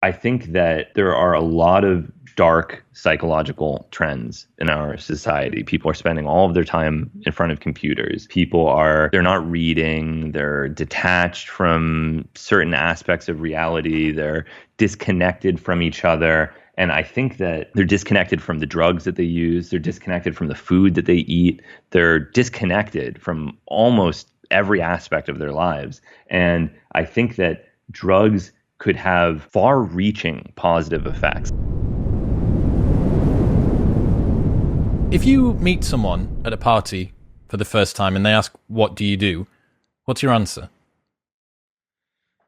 I think that there are a lot of dark psychological trends in our society. People are spending all of their time in front of computers. They're not reading, they're detached from certain aspects of reality, they're disconnected from each other. And I think that they're disconnected from the drugs that they use, they're disconnected from the food that they eat, they're disconnected from almost every aspect of their lives. And I think that drugs could have far-reaching positive effects. If you meet someone at a party for the first time and they ask, "What do you do?" what's your answer?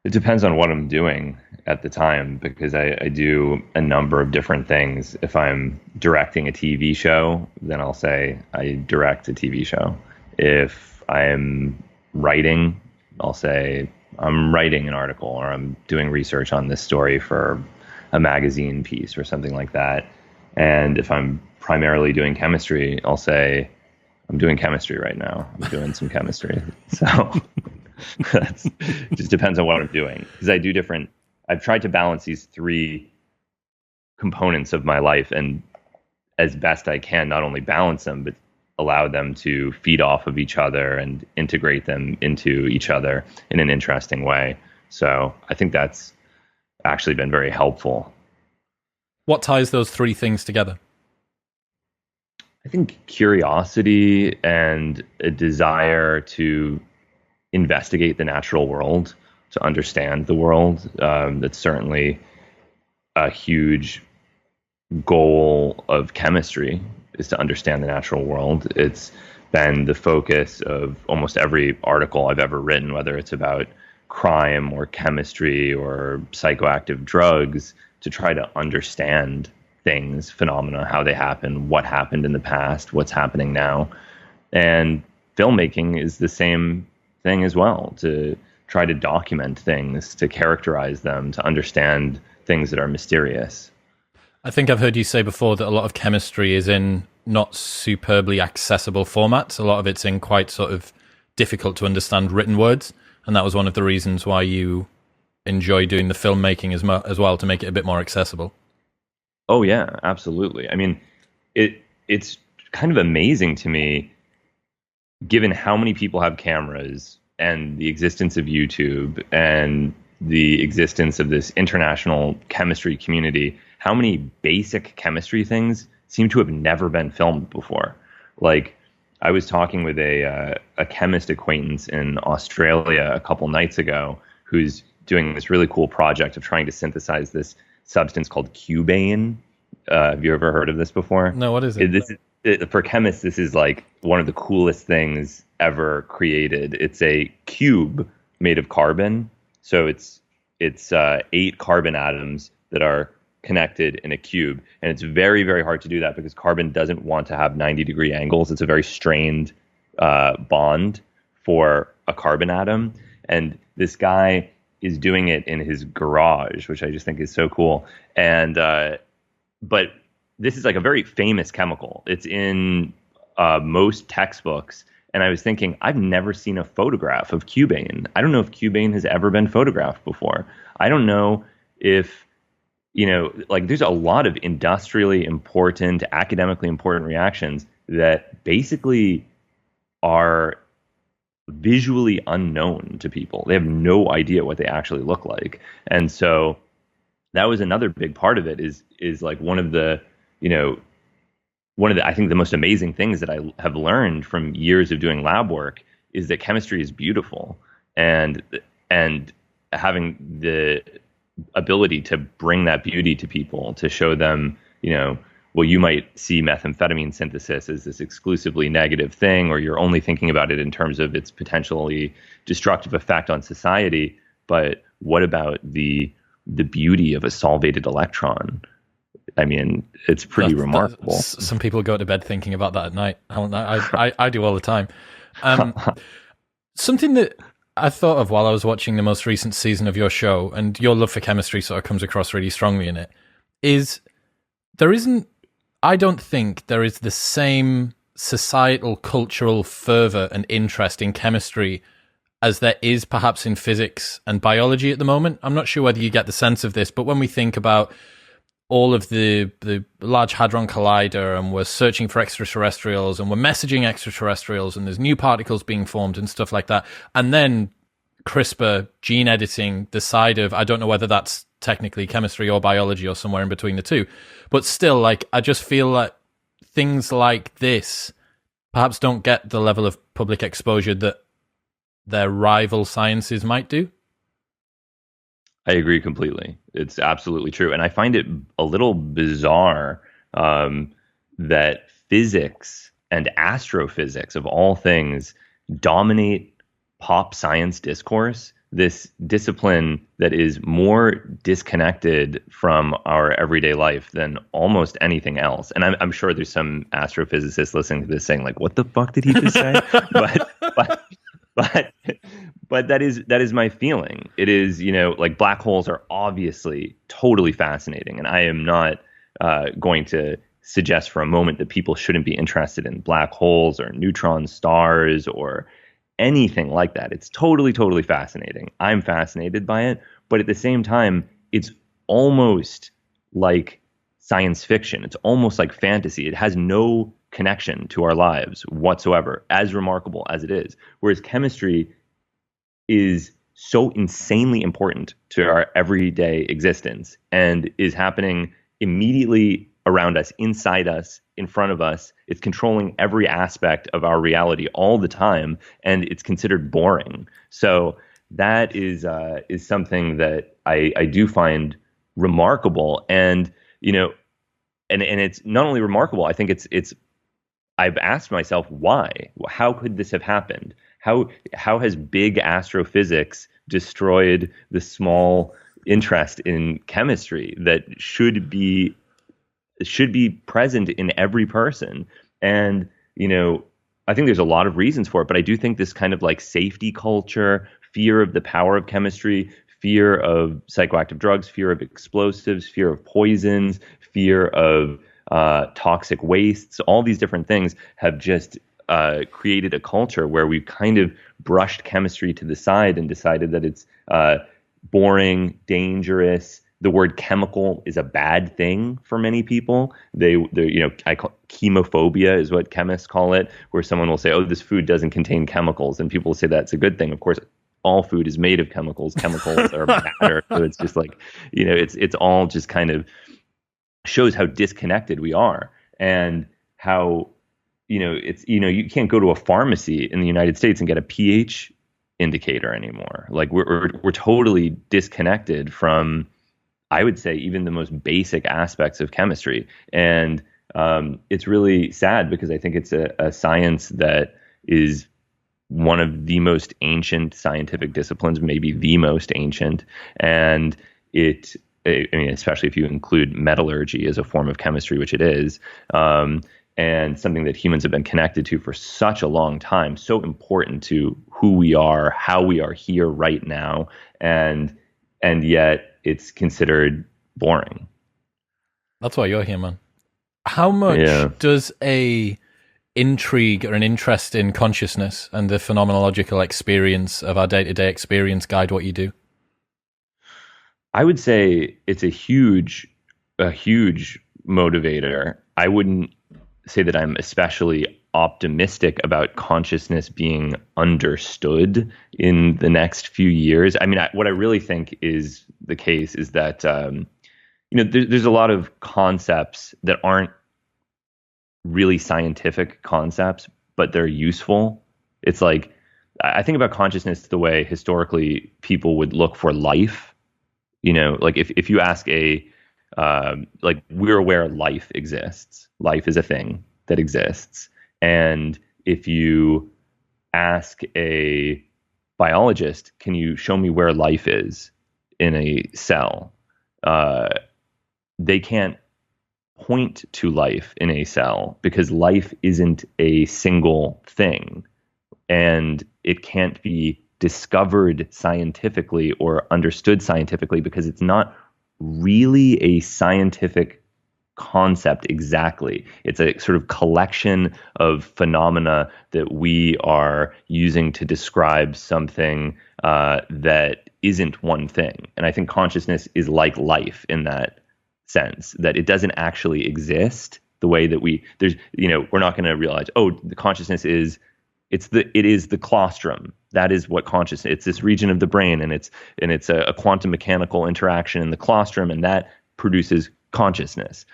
It depends on what I'm doing at the time, because I do a number of different things. If I'm directing a TV show, then I'll say I direct a TV show. If I'm writing, I'll say I'm writing an article, or I'm doing research on this story for a magazine piece or something like that. And if I'm primarily doing chemistry, I'll say I'm doing chemistry right now. I'm doing some chemistry. So it just depends on what I'm doing, because I've tried to balance these three components of my life, and as best I can, not only balance them, but allow them to feed off of each other and integrate them into each other in an interesting way. So I think that's actually been very helpful. What ties those three things together? I think curiosity and a desire to investigate the natural world, to understand the world. That's certainly a huge goal of chemistry, is to understand the natural world. It's been the focus of almost every article I've ever written, whether it's about crime or chemistry or psychoactive drugs, to try to understand things, phenomena, how they happen, what happened in the past, what's happening now. And filmmaking is the same thing as well, to try to document things, to characterize them, to understand things that are mysterious. I think I've heard you say before that a lot of chemistry is in not superbly accessible formats. A lot of it's in quite sort of difficult to understand written words. And that was one of the reasons why you enjoy doing the filmmaking as well, to make it a bit more accessible. Oh, yeah, absolutely. I mean, it's kind of amazing to me, given how many people have cameras and the existence of YouTube and the existence of this international chemistry community, how many basic chemistry things seem to have never been filmed before. Like, I was talking with a chemist acquaintance in Australia a couple nights ago, who's doing this really cool project of trying to synthesize this substance called cubane. Have you ever heard of this before? No, what is it? For chemists, this is like one of the coolest things ever created. It's a cube made of carbon. So it's 8 carbon atoms that are connected in a cube. And it's very, very hard to do that because carbon doesn't want to have 90-degree angles. It's a very strained bond for a carbon atom. And this guy is doing it in his garage, which I just think is so cool. And but this is like a very famous chemical. It's in most textbooks. And I was thinking, I've never seen a photograph of cubane. I don't know if cubane has ever been photographed before. I don't know if, like, there's a lot of industrially important, academically important reactions that basically are visually unknown to people. They have no idea what they actually look like. And so that was another big part of it, is like one of the, I think the most amazing things that I have learned from years of doing lab work is that chemistry is beautiful, and having the ability to bring that beauty to people, to show them, well, you might see methamphetamine synthesis as this exclusively negative thing, or you're only thinking about it in terms of its potentially destructive effect on society. But what about the beauty of a solvated electron? I mean, it's pretty remarkable. Some people go to bed thinking about that at night. I do all the time. Something that I thought of while I was watching the most recent season of your show, and your love for chemistry sort of comes across really strongly in it, is I don't think there is the same societal, cultural fervor and interest in chemistry as there is perhaps in physics and biology at the moment. I'm not sure whether you get the sense of this, but when we think about all of the Large Hadron Collider, and we're searching for extraterrestrials, and we're messaging extraterrestrials, and there's new particles being formed and stuff like that, and then CRISPR, gene editing, the side of, I don't know whether that's technically chemistry or biology or somewhere in between the two, but still, like, I just feel like things like this perhaps don't get the level of public exposure that their rival sciences might do. I agree completely. It's absolutely true. And I find it a little bizarre that physics and astrophysics, of all things, dominate pop science discourse, this discipline that is more disconnected from our everyday life than almost anything else. And I'm sure there's some astrophysicists listening to this saying, like, what the fuck did he just say? But that is my feeling. It is, like, black holes are obviously totally fascinating. And I am not going to suggest for a moment that people shouldn't be interested in black holes or neutron stars or anything like that. It's totally, totally fascinating. I'm fascinated by it. But at the same time, it's almost like science fiction. It's almost like fantasy. It has no connection to our lives whatsoever, as remarkable as it is. Whereas chemistry is so insanely important to our everyday existence and is happening immediately around us, inside us, in front of us. It's controlling every aspect of our reality all the time, and it's considered boring. So that is something that I do find remarkable, and and it's not only remarkable. I think it's. I've asked myself why. How could this have happened? How has big astrophysics destroyed the small interest in chemistry that should be present in every person? And I think there's a lot of reasons for it, but I do think this kind of like safety culture, fear of the power of chemistry, fear of psychoactive drugs, fear of explosives, fear of poisons, fear of toxic wastes, all these different things have just created a culture where we've kind of brushed chemistry to the side and decided that it's boring, dangerous. The word chemical is a bad thing for many people. I call chemophobia is what chemists call it, where someone will say, "Oh, this food doesn't contain chemicals," and people will say that's a good thing. Of course, all food is made of chemicals. Chemicals are matter, so it's just like it's all just kind of shows how disconnected we are, and how you can't go to a pharmacy in the United States and get a pH indicator anymore. Like we're totally disconnected from, I would say, even the most basic aspects of chemistry. And it's really sad because I think it's a science that is one of the most ancient scientific disciplines, maybe the most ancient. And especially if you include metallurgy as a form of chemistry, which it is, and something that humans have been connected to for such a long time, so important to who we are, how we are here right now, and yet it's considered boring. That's why you're here, man. How much does a intrigue or an interest in consciousness and the phenomenological experience of our day-to-day experience guide what you do? I would say it's a huge motivator. I wouldn't say that I'm especially optimistic about consciousness being understood in the next few years. I mean, what I really think is the case is that, there's a lot of concepts that aren't really scientific concepts, but they're useful. It's like, I think about consciousness the way historically people would look for life. Like if you ask we're aware life exists. Life is a thing that exists. And if you ask a biologist, can you show me where life is in a cell? They can't point to life in a cell because life isn't a single thing. And it can't be discovered scientifically or understood scientifically because it's not really a scientific concept exactly. It's a sort of collection of phenomena that we are using to describe something that isn't one thing. And I think consciousness is like life in that sense, that it doesn't actually exist the way that we're not going to realize, oh, the consciousness is, it is the claustrum. That is what consciousness, it's this region of the brain, and it's a quantum mechanical interaction in the claustrum, and that produces consciousness.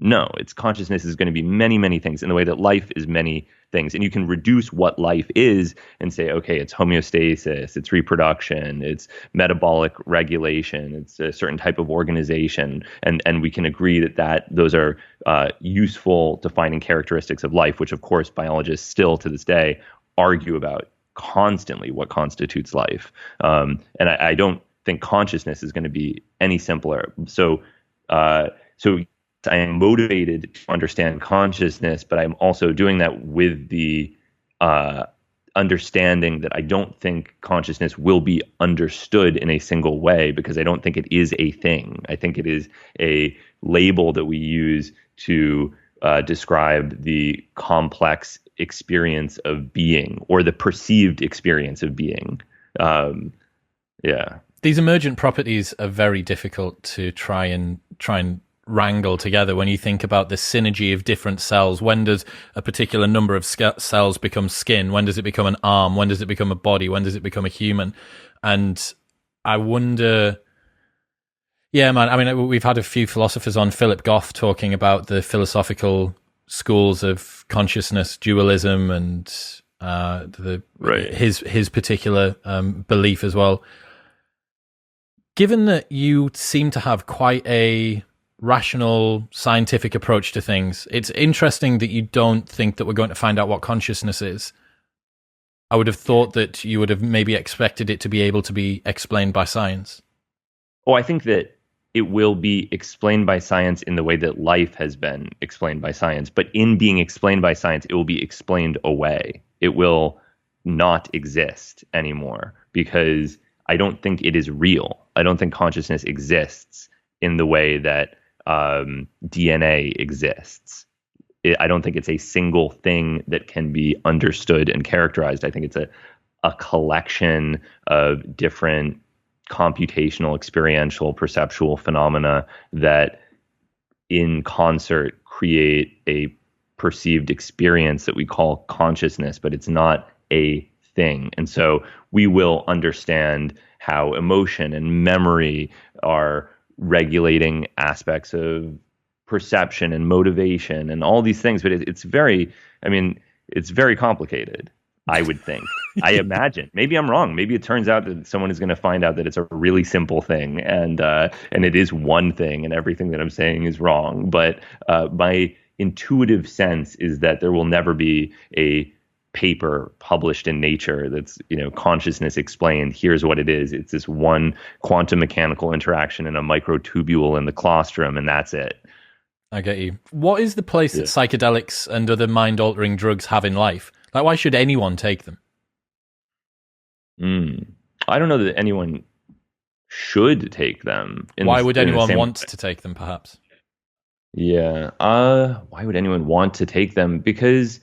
No, its consciousness is going to be many, many things in the way that life is many things. And you can reduce what life is and say, okay, it's homeostasis, it's reproduction, it's metabolic regulation, it's a certain type of organization. And we can agree that those are useful defining characteristics of life, which of course biologists still to this day argue about constantly what constitutes life. And I don't think consciousness is going to be any simpler. So I am motivated to understand consciousness, but I'm also doing that with the understanding that I don't think consciousness will be understood in a single way, because I don't think it is a thing. I think it is a label that we use to describe the complex experience of being, or the perceived experience of being. Yeah. These emergent properties are very difficult to try and wrangle together when you think about the synergy of different cells. When does a particular number of cells become skin? When does it become an arm? When does it become a body? When does it become a human? And I wonder, yeah, man, I mean, we've had a few philosophers on, Philip Goff, talking about the philosophical schools of consciousness, dualism, and his particular belief as well. Given that you seem to have quite a rational, scientific approach to things, it's interesting that you don't think that we're going to find out what consciousness is. I would have thought that you would have maybe expected it to be able to be explained by science. Oh, I think that it will be explained by science in the way that life has been explained by science. But in being explained by science, it will be explained away. It will not exist anymore, because I don't think it is real. I don't think consciousness exists in the way that DNA exists. I don't think it's a single thing that can be understood and characterized. I think it's a collection of different computational, experiential, perceptual phenomena that in concert create a perceived experience that we call consciousness, but it's not a thing. And so we will understand how emotion and memory are regulating aspects of perception and motivation and all these things. But it's very complicated, I would think. I imagine. Maybe I'm wrong. Maybe it turns out that someone is going to find out that it's a really simple thing, and it is one thing, and everything that I'm saying is wrong. But my intuitive sense is that there will never be a paper published in Nature that's, consciousness explained. Here's what it is. It's this one quantum mechanical interaction in a microtubule in the claustrum, and that's it. I get you. What is the place that psychedelics and other mind-altering drugs have in life? Like, why should anyone take them? I don't know that anyone should take them. Why would anyone want to take them, perhaps? Yeah. Why would anyone want to take them? Because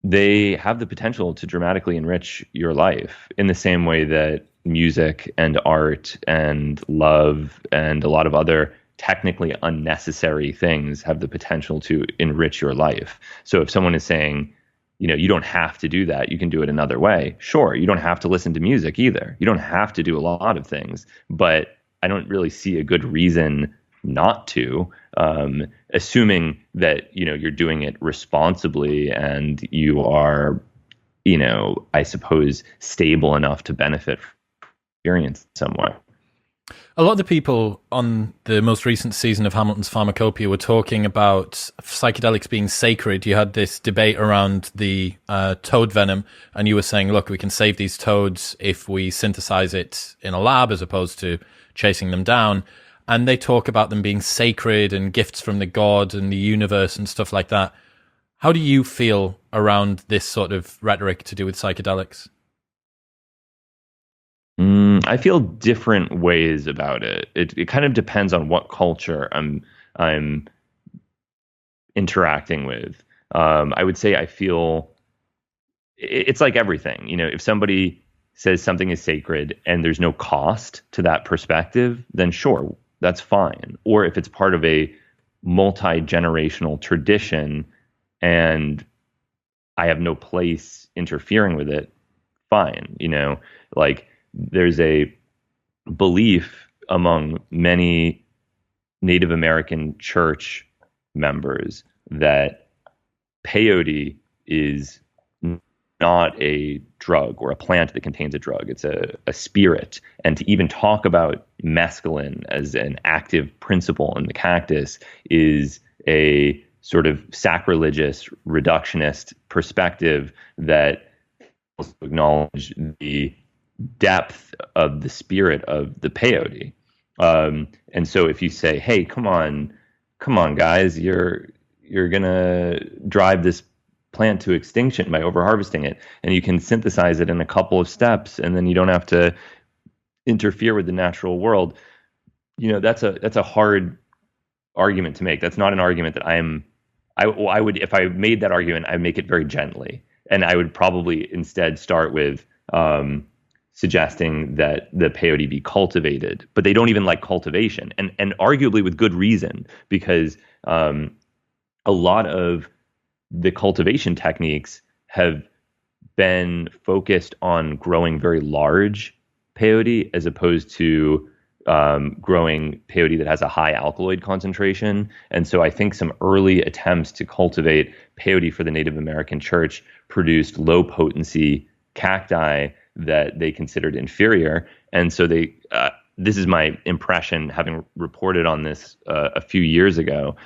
they have the potential to dramatically enrich your life in the same way that music and art and love and a lot of other technically unnecessary things have the potential to enrich your life. So if someone is saying, you don't have to do that, you can do it another way. Sure, you don't have to listen to music either. You don't have to do a lot of things, but I don't really see a good reason not to, assuming that, you're doing it responsibly and you are, I suppose, stable enough to benefit from experience somewhere. A lot of the people on the most recent season of Hamilton's Pharmacopeia were talking about psychedelics being sacred. You had this debate around the toad venom, and you were saying, look, we can save these toads if we synthesize it in a lab as opposed to chasing them down. And they talk about them being sacred and gifts from the god and the universe and stuff like that. How do you feel around this sort of rhetoric to do with psychedelics? I feel different ways about it. It kind of depends on what culture I'm interacting with. I would say I feel it's like everything. If somebody says something is sacred and there's no cost to that perspective, then sure, that's fine. Or if it's part of a multi-generational tradition and I have no place interfering with it, fine. Like there's a belief among many Native American church members that peyote is not a drug or a plant that contains a drug. It's a spirit. And to even talk about mescaline as an active principle in the cactus is a sort of sacrilegious, reductionist perspective that acknowledge the depth of the spirit of the peyote. And so if you say, hey, come on, guys, you're going to drive this plant to extinction by overharvesting it, and you can synthesize it in a couple of steps, and then you don't have to interfere with the natural world. That's a hard argument to make. That's not an argument that I would, if I made that argument, I'd make it very gently. And I would probably instead start with suggesting that the peyote be cultivated. But they don't even like cultivation, and arguably with good reason, because a lot of the cultivation techniques have been focused on growing very large peyote as opposed to growing peyote that has a high alkaloid concentration. And so I think some early attempts to cultivate peyote for the Native American church produced low potency cacti that they considered inferior. And so this is my impression, having reported on this a few years ago.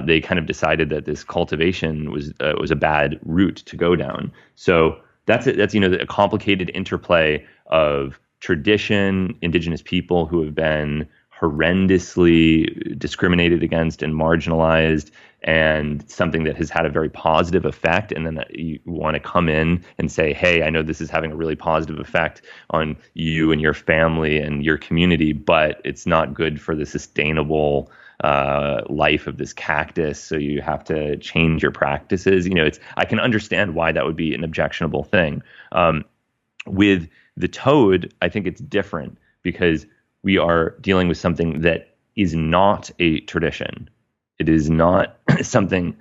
They kind of decided that this cultivation was a bad route to go down. So that's a complicated interplay of tradition, indigenous people who have been horrendously discriminated against and marginalized, and something that has had a very positive effect. And then you want to come in and say, hey, I know this is having a really positive effect on you and your family and your community, but it's not good for the sustainable life of this cactus. So you have to change your practices. I can understand why that would be an objectionable thing. With the toad, I think it's different because we are dealing with something that is not a tradition. It is not something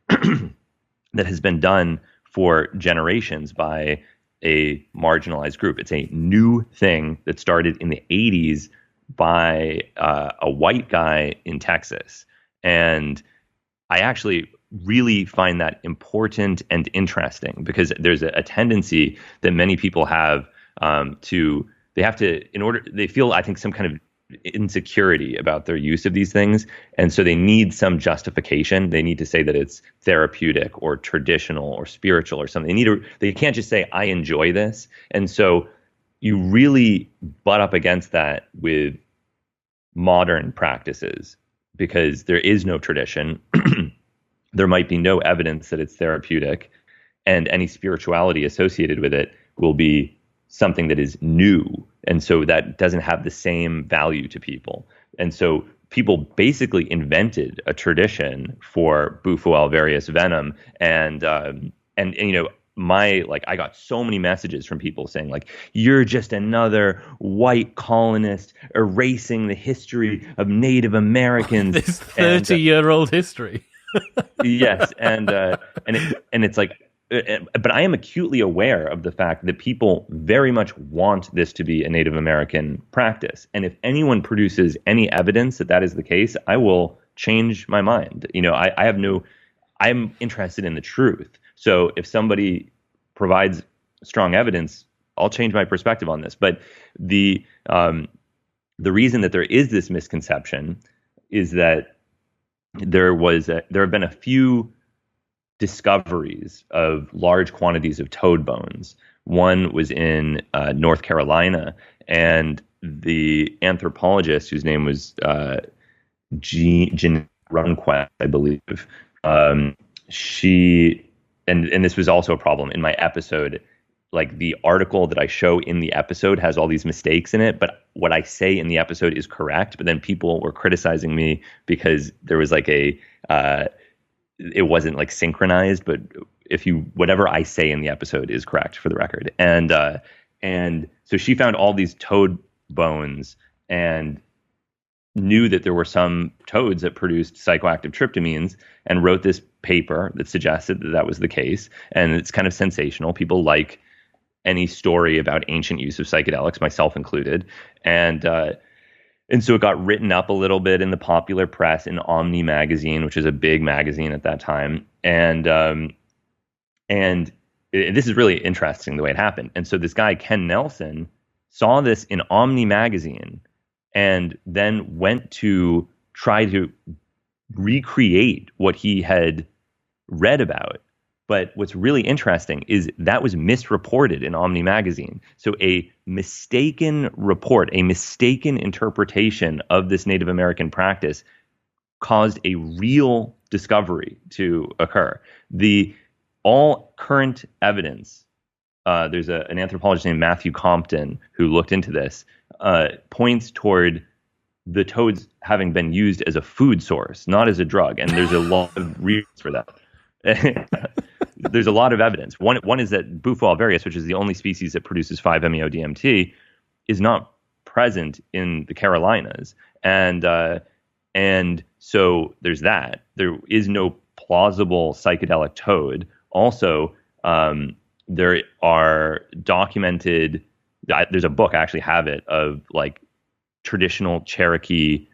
that has been done for generations by a marginalized group. It's a new thing that started in the 80s by a white guy in Texas. And I actually really find that important and interesting because there's a tendency that many people have they feel, I think, some kind of insecurity about their use of these things. And so they need some justification. They need to say that it's therapeutic or traditional or spiritual or something. They can't just say, I enjoy this. And so you really butt up against that with modern practices because there is no tradition. There might be no evidence that it's therapeutic, and any spirituality associated with it will be something that is new. And so that doesn't have the same value to people. And so people basically invented a tradition for Bufo Alvarius venom. And I got so many messages from people saying, like, you're just another white colonist erasing the history of Native Americans. This 30-year-old history. Yes. And it's like, but I am acutely aware of the fact that people very much want this to be a Native American practice. And if anyone produces any evidence that that is the case, I will change my mind. I'm interested in the truth. So if somebody provides strong evidence, I'll change my perspective on this. But the reason that there is this misconception is that there have been a few discoveries of large quantities of toad bones. One was in North Carolina, and the anthropologist, whose name was Jean Runquist, I believe, she and this was also a problem in my episode. Like, the article that I show in the episode has all these mistakes in it, but what I say in the episode is correct. But then people were criticizing me because there was like it wasn't like synchronized, but whatever I say in the episode is correct for the record. And so she found all these toad bones and knew that there were some toads that produced psychoactive tryptamines, and wrote this paper that suggested that that was the case. And it's kind of sensational. People like any story about ancient use of psychedelics, myself included. And so it got written up a little bit in the popular press in Omni magazine, which is a big magazine at that time. And this is really interesting the way it happened. And so this guy, Ken Nelson, saw this in Omni magazine and then went to try to recreate what he had read about. But what's really interesting is that was misreported in Omni magazine. So a mistaken report, a mistaken interpretation of this Native American practice caused a real discovery to occur. All current evidence, there's an anthropologist named Matthew Compton who looked into this, points toward the toads having been used as a food source, not as a drug. And there's a lot of reasons for that. There's a lot of evidence. One is that Bufo Alvarius, which is the only species that produces 5-MeO-DMT, is not present in the Carolinas. And so there's that. There is no plausible psychedelic toad. Also, there are documented, there's a book, I actually have it, of like traditional Cherokee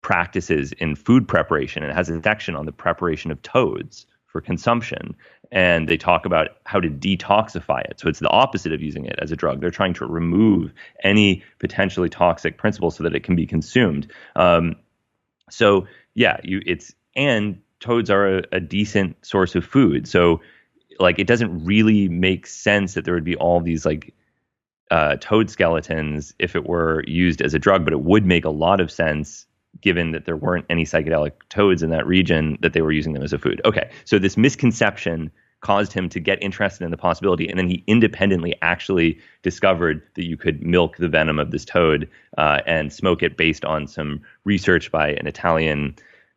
practices in food preparation. And it has a section on the preparation of toads for consumption. And they talk about how to detoxify it. So it's the opposite of using it as a drug. They're trying to remove any potentially toxic principles so that it can be consumed. So yeah, and toads are a decent source of food. So like, it doesn't really make sense that there would be all these like toad skeletons if it were used as a drug, but it would make a lot of sense given that there weren't any psychedelic toads in that region, that they were using them as a food. Okay, so this misconception caused him to get interested in the possibility, and then he independently actually discovered that you could milk the venom of this toad and smoke it based on some research by an Italian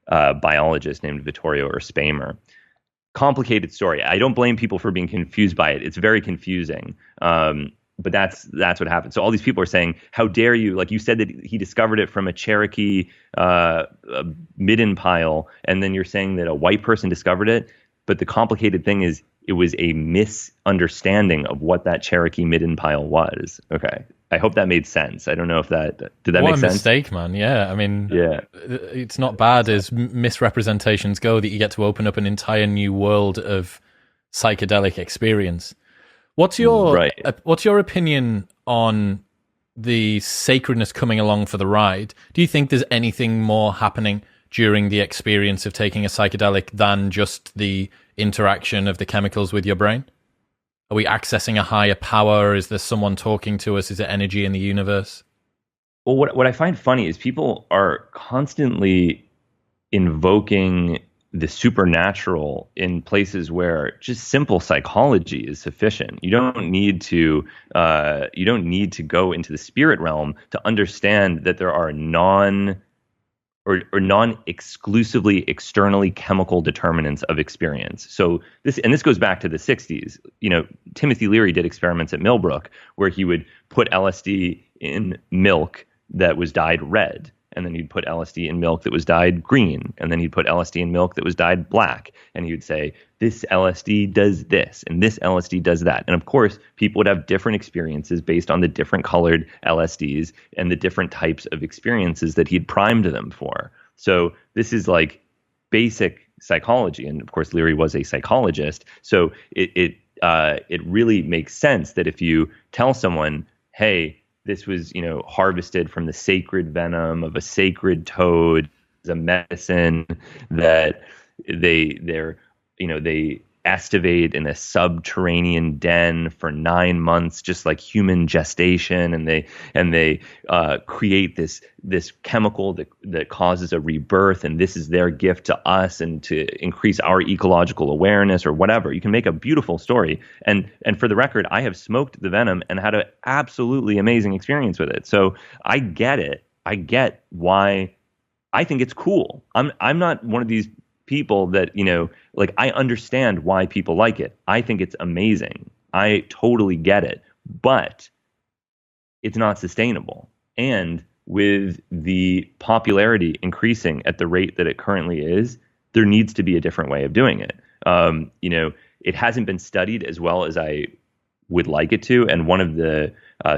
biologist named Vittorio Erspamer. Complicated story. I don't blame people for being confused by it. It's very confusing. But that's what happened. So all these people are saying, how dare you? Like, you said that he discovered it from a Cherokee midden pile, and then you're saying that a white person discovered it. But the complicated thing is, it was a misunderstanding of what that Cherokee midden pile was. Okay. I hope that made sense. I don't know if did that make sense? What a mistake, man. Yeah. I mean, yeah, it's not bad as misrepresentations go that you get to open up an entire new world of psychedelic experience. What's your opinion on the sacredness coming along for the ride? Do you think there's anything more happening during the experience of taking a psychedelic than just the interaction of the chemicals with your brain? Are we accessing a higher power? Is there someone talking to us? Is there energy in the universe? Well, what I find funny is people are constantly invoking the supernatural in places where just simple psychology is sufficient. You don't need to go into the spirit realm to understand that there are non-exclusively externally chemical determinants of experience. So this goes back to the 60s. You know, Timothy Leary did experiments at Millbrook where he would put LSD in milk that was dyed red, and then he'd put LSD in milk that was dyed green, and then he'd put LSD in milk that was dyed black, and he would say, this LSD does this, and this LSD does that. And of course, people would have different experiences based on the different colored LSDs and the different types of experiences that he'd primed them for. So this is like basic psychology, and of course, Leary was a psychologist. So it really makes sense that if you tell someone, hey, this was, harvested from the sacred venom of a sacred toad, as a medicine that they estivate in a subterranean den for 9 months, just like human gestation, and they create this chemical that causes a rebirth, and this is their gift to us and to increase our ecological awareness or whatever. You can make a beautiful story, and for the record, I have smoked the venom and had an absolutely amazing experience with it. So I get it. I get why. I think it's cool. I'm not one of these people that, like, I understand why people like it. I think it's amazing. I totally get it, but it's not sustainable. And with the popularity increasing at the rate that it currently is, there needs to be a different way of doing it. It hasn't been studied as well as I would like it to. And one of the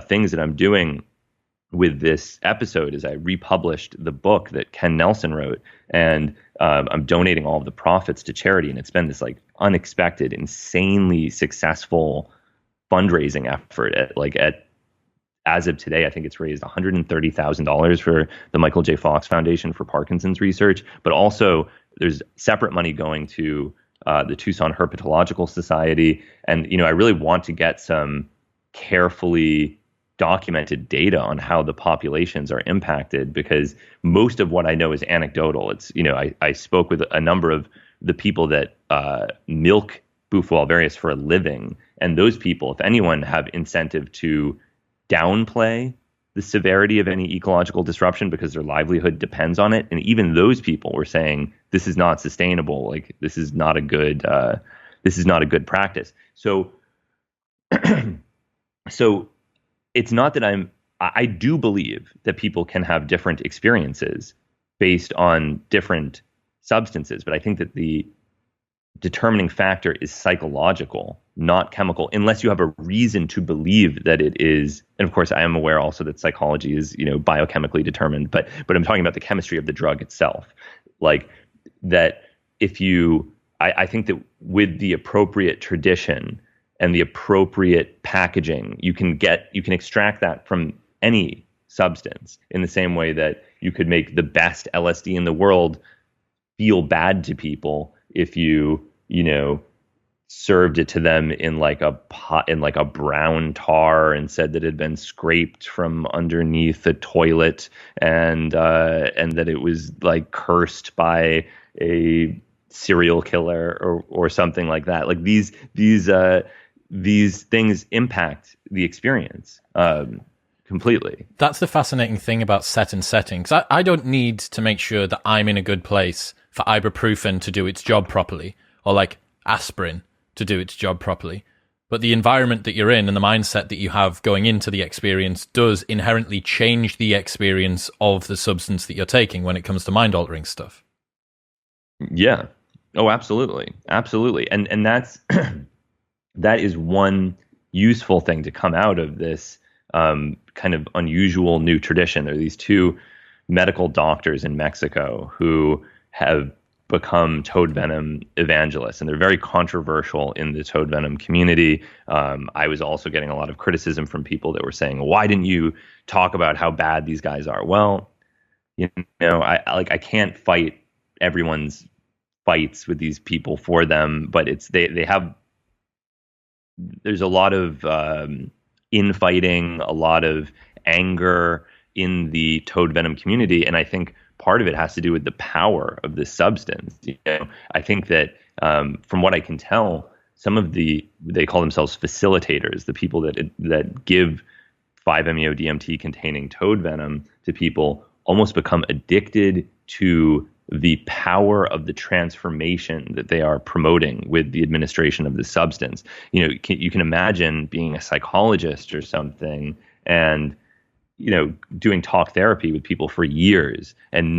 things that I'm doing with this episode is I republished the book that Ken Nelson wrote, and I'm donating all of the profits to charity. And it's been this like unexpected, insanely successful fundraising effort as of today. I think it's raised $130,000 for the Michael J. Fox Foundation for Parkinson's research, but also there's separate money going to the Tucson Herpetological Society. And, I really want to get some carefully documented data on how the populations are impacted, because most of what I know is anecdotal. It's, I spoke with a number of the people that milk Bufo Alvarius for a living. And those people, if anyone, have incentive to downplay the severity of any ecological disruption because their livelihood depends on it. And even those people were saying, this is not sustainable. Like, this is not a good practice. So, so it's not that I do believe that people can have different experiences based on different substances, but I think that the determining factor is psychological, not chemical, unless you have a reason to believe that it is. And of course, I am aware also that psychology is, biochemically determined, but I'm talking about the chemistry of the drug itself. Like that, I think that with the appropriate tradition and the appropriate packaging, you can extract that from any substance in the same way that you could make the best LSD in the world feel bad to people if you served it to them in like a pot, in like a brown tar, and said that it had been scraped from underneath a toilet, and that it was like cursed by a serial killer or something like that. Like these things impact the experience completely. That's the fascinating thing about set and setting, because I don't need to make sure that I'm in a good place for ibuprofen to do its job properly, or like aspirin to do its job properly. But the environment that you're in and the mindset that you have going into the experience does inherently change the experience of the substance that you're taking when it comes to mind-altering stuff. Yeah. Oh, absolutely. Absolutely. And that's that is one useful thing to come out of this kind of unusual new tradition. There are these two medical doctors in Mexico who have become toad venom evangelists, and they're very controversial in the toad venom community. I was also getting a lot of criticism from people that were saying, why didn't you talk about how bad these guys are? Well, I can't fight everyone's fights with these people for them, but there's a lot of infighting, a lot of anger in the toad venom community, and I think part of it has to do with the power of this substance. I think that from what I can tell, some of they call themselves facilitators, the people that give 5-MeO-DMT containing toad venom to people, almost become addicted to the power of the transformation that they are promoting with the administration of the substance. You can imagine being a psychologist or something and doing talk therapy with people for years, and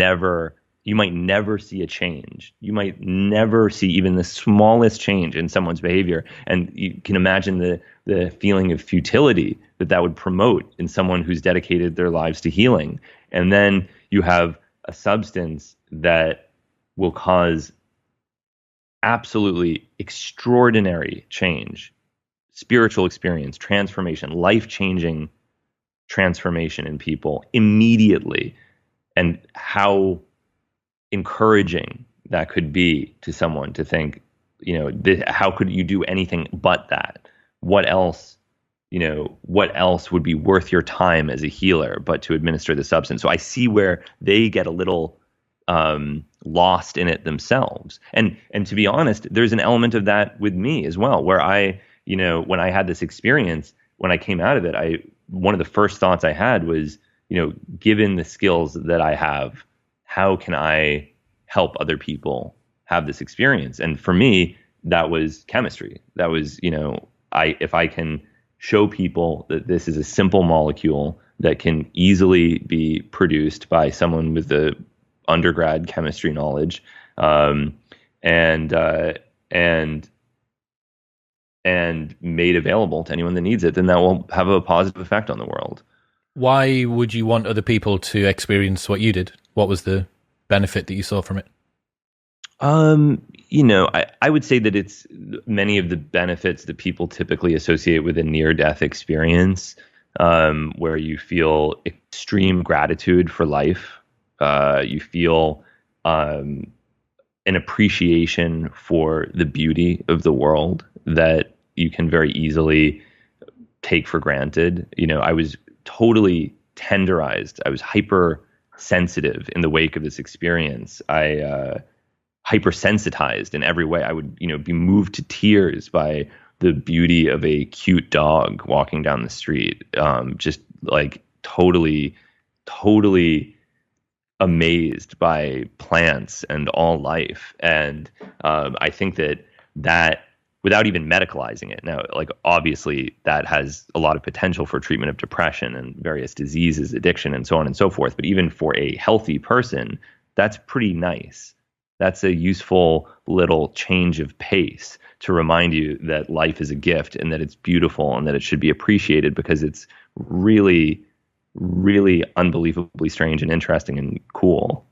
you might never see a change. You might never see even the smallest change in someone's behavior. And you can imagine the feeling of futility that would promote in someone who's dedicated their lives to healing. And then you have a substance that will cause absolutely extraordinary change, spiritual experience, transformation, life-changing transformation in people immediately, and how encouraging that could be to someone to think, how could you do anything but that? What else would be worth your time as a healer but to administer the substance? So I see where they get a little lost in it themselves. And to be honest, there's an element of that with me as well, where when I had this experience, when I came out of it, one of the first thoughts I had was, given the skills that I have, how can I help other people have this experience. And for me, that was chemistry. That was, if I can show people that this is a simple molecule that can easily be produced by someone with the undergrad chemistry knowledge, and made available to anyone that needs it, then that will have a positive effect on the world. Why would you want other people to experience what you did? What was the benefit that you saw from it? I would say that it's many of the benefits that people typically associate with a near-death experience, where you feel extreme gratitude for life. You feel an appreciation for the beauty of the world that you can very easily take for granted. I was totally tenderized. I was hypersensitive in the wake of this experience. I hypersensitized in every way. I would, be moved to tears by the beauty of a cute dog walking down the street. Just like totally amazed by plants and all life. And I think that without even medicalizing it now, like obviously that has a lot of potential for treatment of depression and various diseases, addiction, and so on and so forth. But even for a healthy person, that's pretty nice. That's a useful little change of pace to remind you that life is a gift and that it's beautiful and that it should be appreciated because it's really, really unbelievably strange and interesting and cool.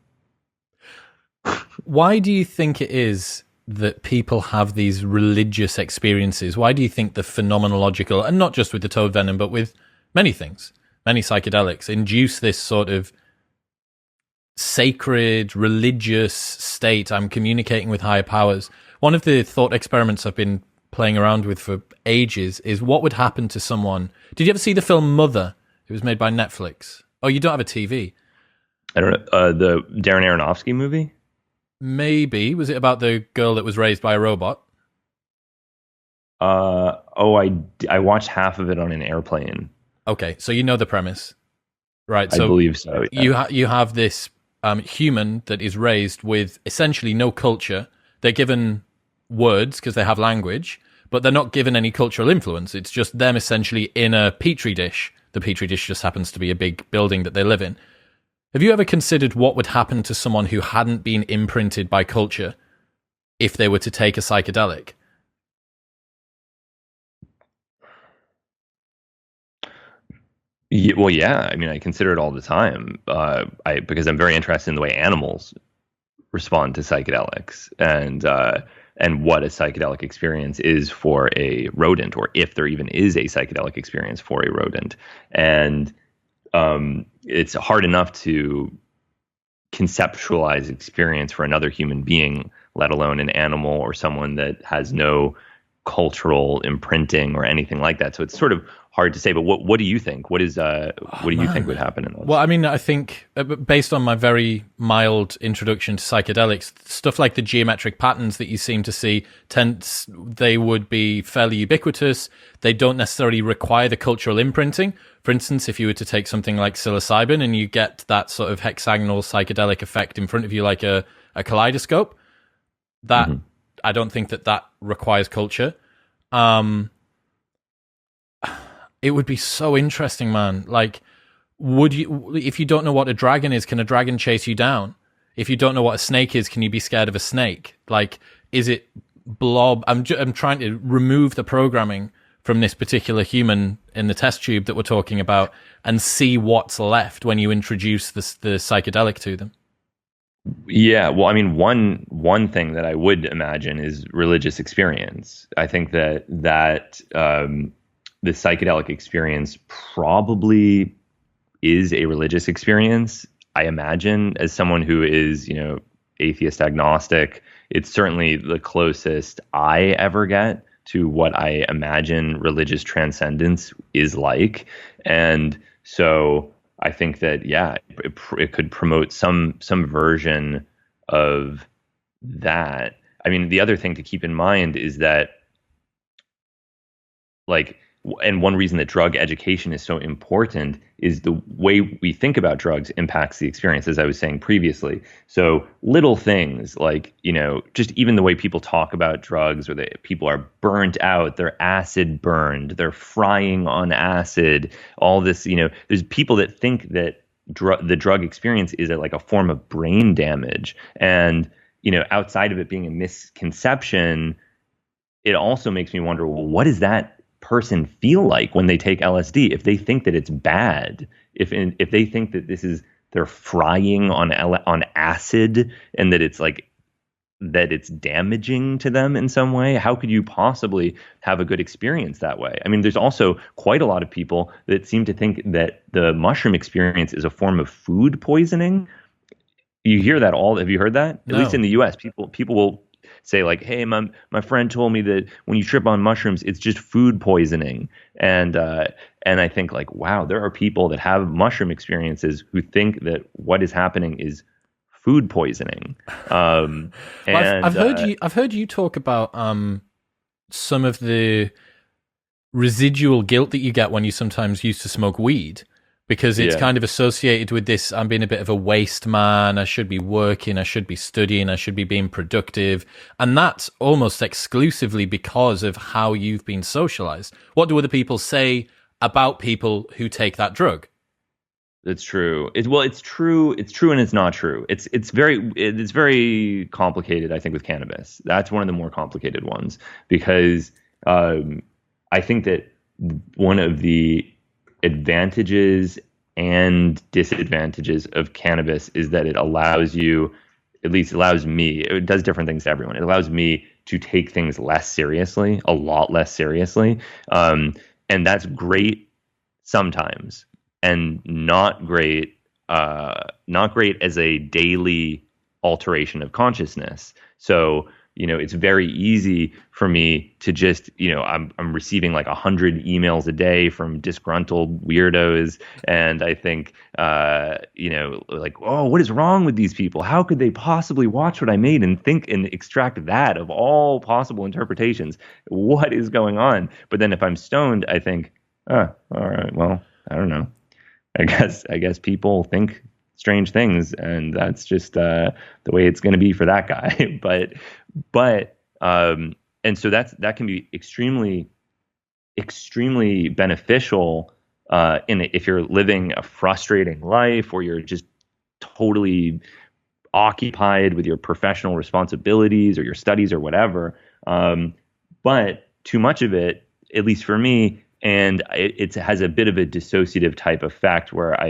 Why do you think it is that people have these religious experiences? Why do you think the phenomenological, and not just with the toad venom, but with many things, many psychedelics, induce this sort of sacred, religious state? I'm communicating with higher powers. One of the thought experiments I've been playing around with for ages is what would happen to someone. Did you ever see the film Mother? It was made by Netflix. Oh, you don't have a TV? I don't know. The Darren Aronofsky movie? Maybe. Was it about the girl that was raised by a robot? I watched half of it on an airplane. Okay, so you know the premise, right? I believe so. Yeah. You have this human that is raised with essentially no culture. They're given words because they have language, but they're not given any cultural influence. It's just them essentially in a petri dish. The petri dish just happens to be a big building that they live in. Have you ever considered what would happen to someone who hadn't been imprinted by culture if they were to take a psychedelic? Yeah, well, yeah. I mean, I consider it all the time because I'm very interested in the way animals respond to psychedelics and what a psychedelic experience is for a rodent, or if there even is a psychedelic experience for a rodent. And it's hard enough to conceptualize experience for another human being, let alone an animal or someone that has no cultural imprinting or anything like that. So it's sort of hard to say. But what do you think? What do you think would happen in those? Well, I mean, I think based on my very mild introduction to psychedelics, stuff like the geometric patterns that you seem to see, they would be fairly ubiquitous. They don't necessarily require the cultural imprinting. For instance, if you were to take something like psilocybin and you get that sort of hexagonal psychedelic effect in front of you like a kaleidoscope, that I don't think that requires culture. It would be so interesting, man. Like, if you don't know what a dragon is, can a dragon chase you down? If you don't know what a snake is, can you be scared of a snake? Like, is it blob? I'm trying to remove the programming from this particular human in the test tube that we're talking about and see what's left when you introduce the psychedelic to them. Yeah, well, I mean, one thing that I would imagine is religious experience. I think that the psychedelic experience probably is a religious experience. I imagine, as someone who is, atheist agnostic, it's certainly the closest I ever get to what I imagine religious transcendence is like. And so I think that, yeah, it could promote some version of that. I mean, the other thing to keep in mind is that, like, and one reason that drug education is so important is the way we think about drugs impacts the experience, as I was saying previously. So little things like, just even the way people talk about drugs, or that people are burnt out, they're acid burned, they're frying on acid, all this, there's people that think that the drug experience is like a form of brain damage. And, outside of it being a misconception, it also makes me wonder, well, what does that person feel like when they take LSD? If they think that it's bad, if they think that they're frying on acid, and that it's damaging to them in some way, how could you possibly have a good experience that way? I mean, there's also quite a lot of people that seem to think that the mushroom experience is a form of food poisoning. You hear that have you heard that? No. At least in the US, people will say like, hey, my friend told me that when you trip on mushrooms, it's just food poisoning. And I think like, wow, there are people that have mushroom experiences who think that what is happening is food poisoning. And I've heard you talk about some of the residual guilt that you get when you sometimes used to smoke weed, because it's kind of associated with this, I'm being a bit of a waste man, I should be working, I should be studying, I should be being productive. And that's almost exclusively because of how you've been socialized. What do other people say about people who take that drug? It's true. It's true. It's true, and it's not true. It's very complicated, I think, with cannabis. That's one of the more complicated ones, because I think that one of the advantages and disadvantages of cannabis is that it allows you, at least allows me, it does different things to everyone. It allows me to take things less seriously, a lot less seriously. And that's great sometimes, and not great as a daily alteration of consciousness. So, it's very easy for me to just, I'm receiving like 100 emails a day from disgruntled weirdos. And I think, like, oh, what is wrong with these people? How could they possibly watch what I made and think and extract that of all possible interpretations? What is going on? But then if I'm stoned, I think, all right, well, I don't know. I guess people think strange things, and that's just the way it's going to be for that guy. but and so that can be extremely beneficial if you're living a frustrating life, or you're just totally occupied with your professional responsibilities or your studies or whatever. But too much of it, at least for me, and it has a bit of a dissociative type effect where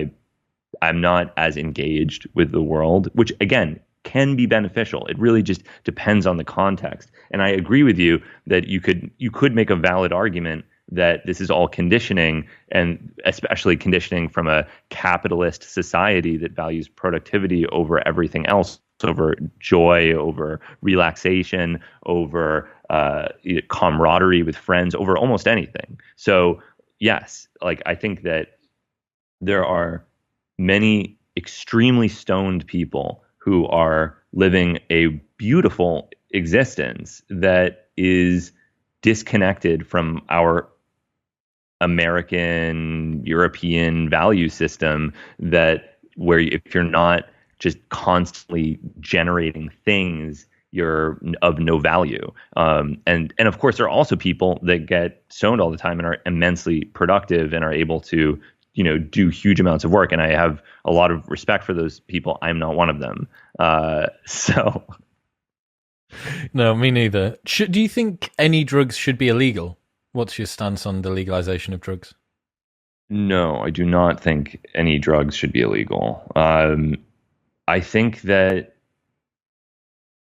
I'm not as engaged with the world, which again can be beneficial. It really just depends on the context. And I agree with you that you could make a valid argument that this is all conditioning, and especially conditioning from a capitalist society that values productivity over everything else, over joy, over relaxation, over camaraderie with friends, over almost anything. So yes, like I think that there are many extremely stoned people who are living a beautiful existence that is disconnected from our American, European value system, that where if you're not just constantly generating things, you're of no value. And of course, there are also people that get stoned all the time and are immensely productive and are able to, do huge amounts of work. And I have a lot of respect for those people. I'm not one of them. So. No, me neither. Do you think any drugs should be illegal? What's your stance on the legalization of drugs? No, I do not think any drugs should be illegal. I think that,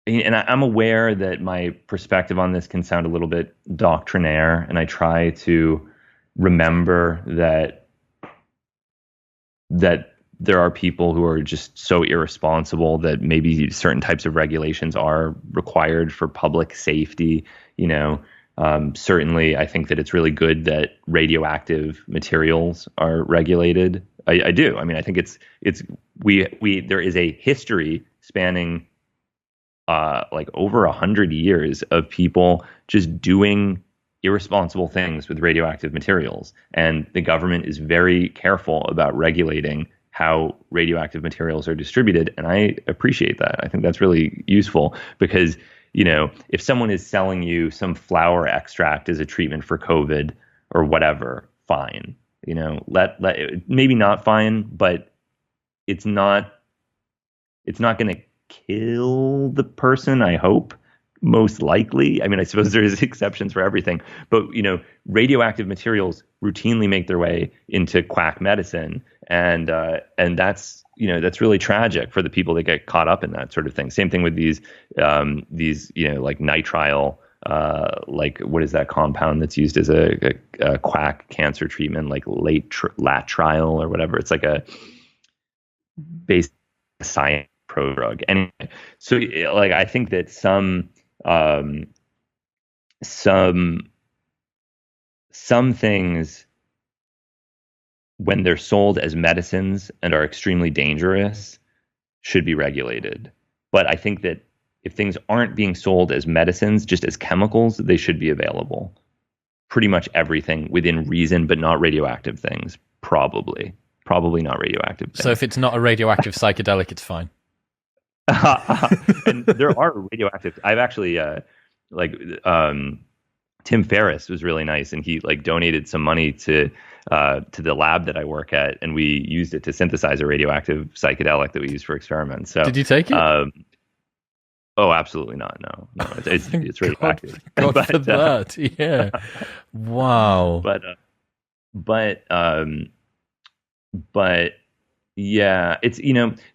and I'm aware that my perspective on this can sound a little bit doctrinaire, and I try to remember that there are people who are just so irresponsible that maybe certain types of regulations are required for public safety. Certainly, I think that it's really good that radioactive materials are regulated. I do. I mean, I think there is a history spanning like over 100 years of people just doing irresponsible things with radioactive materials. And the government is very careful about regulating how radioactive materials are distributed. And I appreciate that. I think that's really useful because, if someone is selling you some flower extract as a treatment for COVID or whatever, fine. Let maybe not fine, but it's not going to kill the person, I hope. Most likely. I mean, I suppose there's exceptions for everything, but radioactive materials routinely make their way into quack medicine, and that's really tragic for the people that get caught up in that sort of thing. Same thing with these like nitrile, like what is that compound that's used as a quack cancer treatment, like latril or whatever. It's like a basic science prodrug. Anyway, so like I think that some things, when they're sold as medicines and are extremely dangerous, should be regulated. But I think that if things aren't being sold as medicines, just as chemicals, they should be available. Pretty much everything within reason, but not radioactive things. Probably not radioactive things. So if it's not a radioactive psychedelic, it's fine. And there are radioactive. I've actually Tim Ferriss was really nice, and he like donated some money to the lab that I work at, and we used it to synthesize a radioactive psychedelic that we use for experiments. So did you take it? Oh, absolutely not. No, it's radioactive. God for that. Yeah. Wow. But yeah, it's,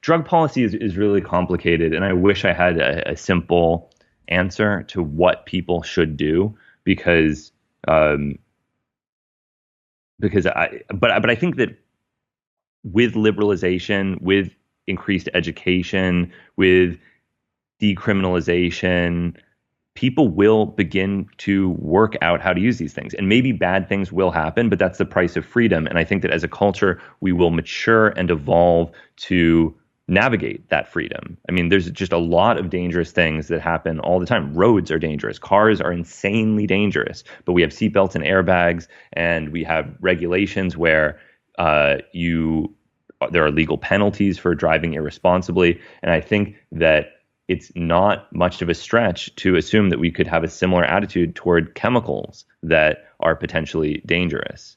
drug policy is really complicated, and I wish I had a simple answer to what people should do because I think that with liberalization, with increased education, with decriminalization, people will begin to work out how to use these things. And maybe bad things will happen, but that's the price of freedom. And I think that as a culture, we will mature and evolve to navigate that freedom. I mean, there's just a lot of dangerous things that happen all the time. Roads are dangerous. Cars are insanely dangerous. But we have seatbelts and airbags, and we have regulations where there are legal penalties for driving irresponsibly. And I think that it's not much of a stretch to assume that we could have a similar attitude toward chemicals that are potentially dangerous.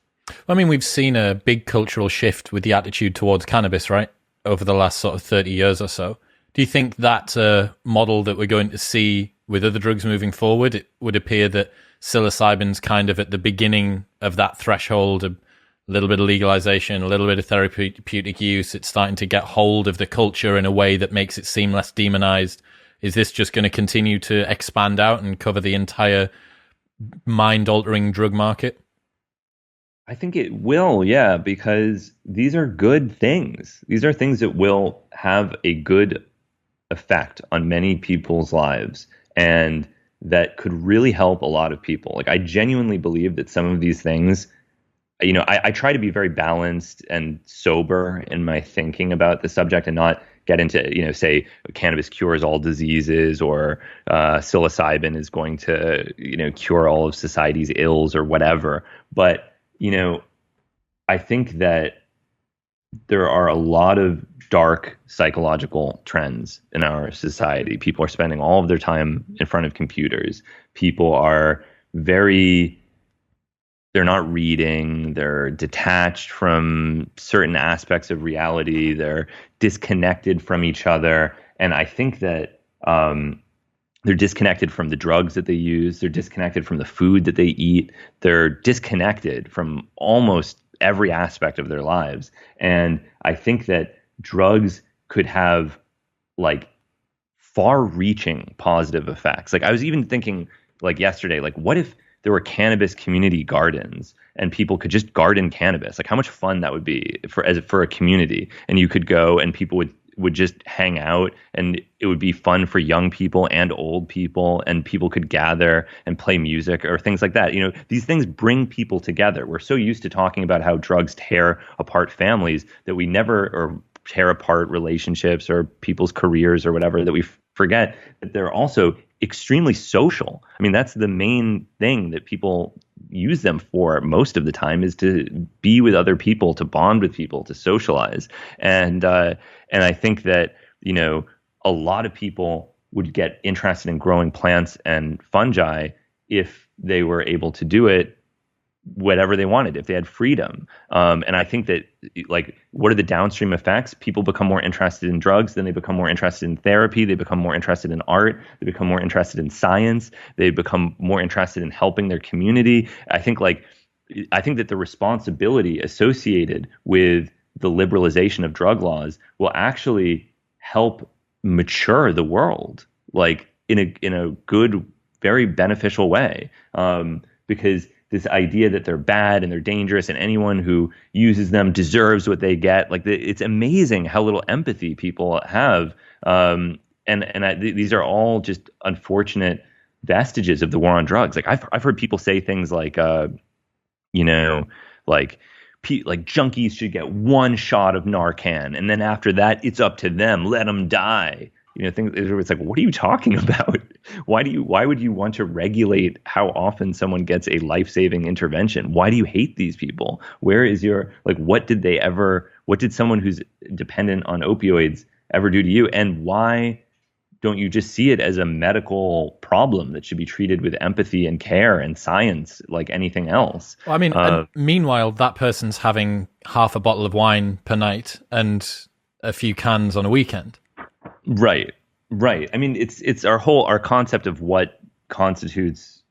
I mean, we've seen a big cultural shift with the attitude towards cannabis, right, over the last sort of 30 years or so. Do you think that's a model that we're going to see with other drugs moving forward? It would appear that psilocybin's kind of at the beginning of that threshold, a little bit of legalization, a little bit of therapeutic use. It's starting to get hold of the culture in a way that makes it seem less demonized. Is this just going to continue to expand out and cover the entire mind-altering drug market? I think it will, yeah, because these are good things. These are things that will have a good effect on many people's lives and that could really help a lot of people. Like, I genuinely believe that some of these things, I try to be very balanced and sober in my thinking about the subject and not get into, say cannabis cures all diseases or psilocybin is going to, cure all of society's ills or whatever. But, I think that there are a lot of dark psychological trends in our society. People are spending all of their time in front of computers. People are they're not reading, they're detached from certain aspects of reality, they're disconnected from each other. And I think that they're disconnected from the drugs that they use, they're disconnected from the food that they eat, they're disconnected from almost every aspect of their lives. And I think that drugs could have like far-reaching positive effects. Like, I was even thinking like yesterday, like, what if there were cannabis community gardens and people could just garden cannabis? Like, how much fun that would be for a community. And you could go and people would just hang out, and it would be fun for young people and old people, and people could gather and play music or things like that. These things bring people together. We're so used to talking about how drugs tear apart families that we never, or tear apart relationships or people's careers or whatever, that we forget that they're also extremely social. I mean, that's the main thing that people use them for most of the time, is to be with other people, to bond with people, to socialize. And I think that, a lot of people would get interested in growing plants and fungi if they were able to do it whatever they wanted, if they had freedom. And I think that, like, what are the downstream effects? People become more interested in drugs, then they become more interested in therapy, they become more interested in art, they become more interested in science, they become more interested in helping their community. I think that the responsibility associated with the liberalization of drug laws will actually help mature the world, like in a good, very beneficial way. Because this idea that they're bad and they're dangerous and anyone who uses them deserves what they get. Like, it's amazing how little empathy people have. These are all just unfortunate vestiges of the war on drugs. Like, I've heard people say things like, like junkies should get one shot of Narcan, and then after that, it's up to them. Let them die. Things. It's like, what are you talking about? Why would you want to regulate how often someone gets a life-saving intervention? Why do you hate these people? Where is what did someone who's dependent on opioids ever do to you? And why don't you just see it as a medical problem that should be treated with empathy and care and science like anything else? Well, I mean, and meanwhile, that person's having half a bottle of wine per night and a few cans on a weekend. Right. I mean, it's our concept of what constitutes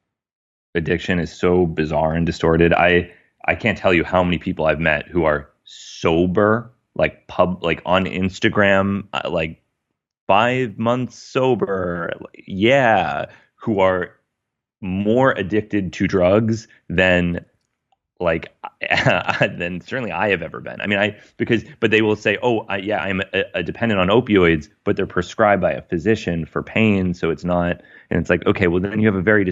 addiction is so bizarre and distorted. I can't tell you how many people I've met who are sober, like on Instagram, like 5 months sober, who are more addicted to drugs than than certainly I have ever been. I mean, but they will say, I'm a dependent on opioids, but they're prescribed by a physician for pain. So it's not, and it's like, okay, well then you have a very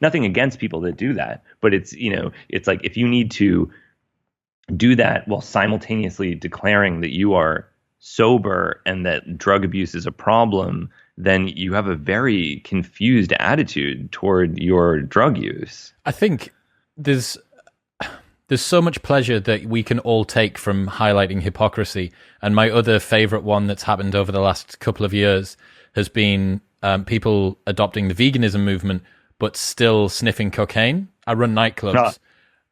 nothing against people that do that, but it's like, if you need to do that while simultaneously declaring that you are sober and that drug abuse is a problem, then you have a very confused attitude toward your drug use. I think there's so much pleasure that we can all take from highlighting hypocrisy. And my other favorite one that's happened over the last couple of years has been people adopting the veganism movement, but still sniffing cocaine. I run nightclubs.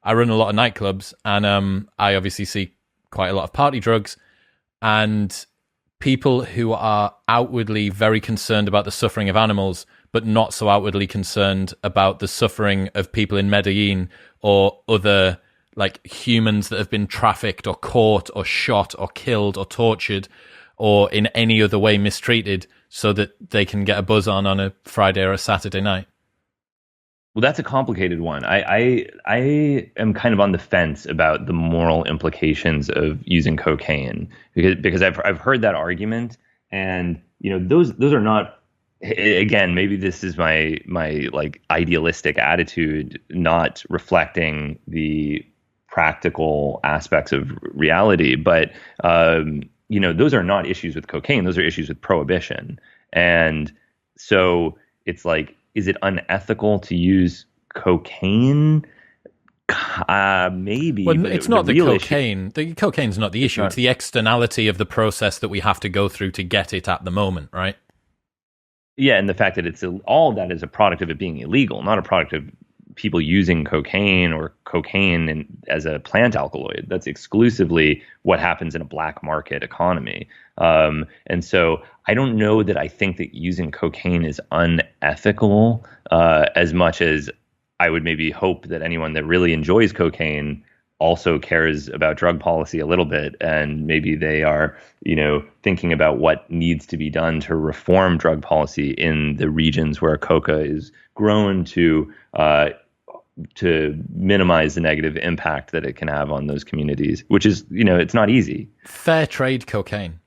I run a lot of nightclubs, and I obviously see quite a lot of party drugs. And people who are outwardly very concerned about the suffering of animals, but not so outwardly concerned about the suffering of people in Medellin or other like humans that have been trafficked or caught or shot or killed or tortured or in any other way mistreated so that they can get a buzz on a Friday or a Saturday night. Well, that's a complicated one. I am kind of on the fence about the moral implications of using cocaine because I've heard that argument, and those are not, again, maybe this is my like idealistic attitude, not reflecting the practical aspects of reality, but those are not issues with cocaine. Those are issues with prohibition. And so it's like, is it unethical to use cocaine? Maybe. Well, it's not the cocaine. The cocaine's not the issue. It's the externality of the process that we have to go through to get it at the moment, right? Yeah, and the fact that all of that is a product of it being illegal, not a product of people using cocaine or cocaine as a plant alkaloid. That's exclusively what happens in a black market economy. And so I don't know that I think that using cocaine is unethical as much as I would maybe hope that anyone that really enjoys cocaine also cares about drug policy a little bit, and maybe they are, thinking about what needs to be done to reform drug policy in the regions where coca is grown to minimize the negative impact that it can have on those communities, which is, it's not easy. Fair trade cocaine.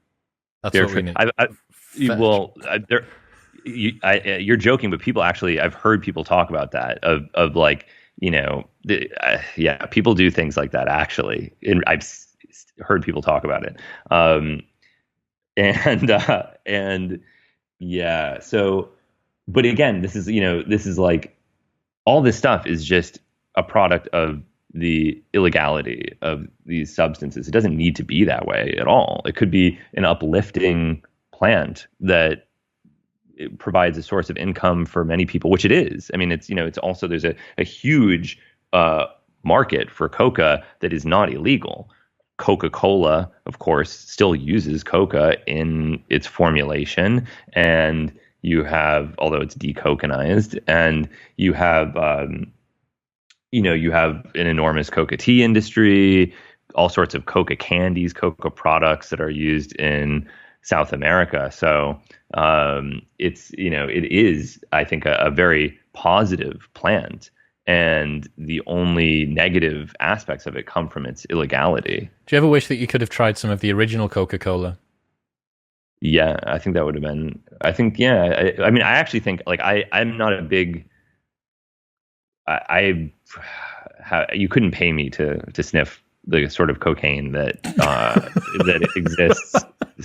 That's what we need. You're joking, but people actually, I've heard people talk about that of like, people do things like that actually. And I've heard people talk about it. And Yeah. So, but again, this is like all this stuff is just a product of the illegality of these substances. It doesn't need to be that way at all. It could be an uplifting plant that it provides a source of income for many people, which it is. I mean, it's also there's a huge market for coca that is not illegal. Coca-Cola, of course, still uses coca in its formulation, and you have, although it's decoconized, and you have an enormous coca tea industry, all sorts of coca candies, coca products that are used in South America. So it is, I think, a very positive plant. And the only negative aspects of it come from its illegality. Do you ever wish that you could have tried some of the original Coca-Cola? Yeah, I think that would have been. I think, yeah. I mean, I actually think like I'm not a big. You couldn't pay me to sniff the sort of cocaine that that exists.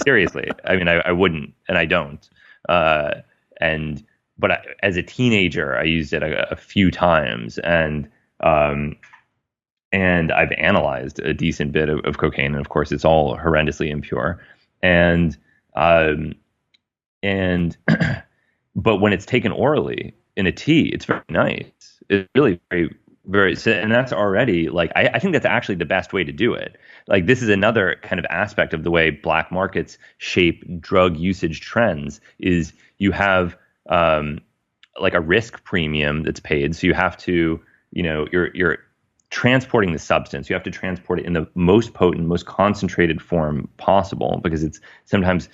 Seriously, I mean, I wouldn't, and I don't. And but as a teenager, I used it a few times, and I've analyzed a decent bit of cocaine, and of course, it's all horrendously impure. And um, and but when it's taken orally in a tea, it's very nice. It's really very, very, and that's already like, I think that's actually the best way to do it. Like, this is another kind of aspect of the way black markets shape drug usage trends is you have, like a risk premium that's paid. So you have to, you're transporting the substance. You have to transport it in the most potent, most concentrated form possible because it's sometimes,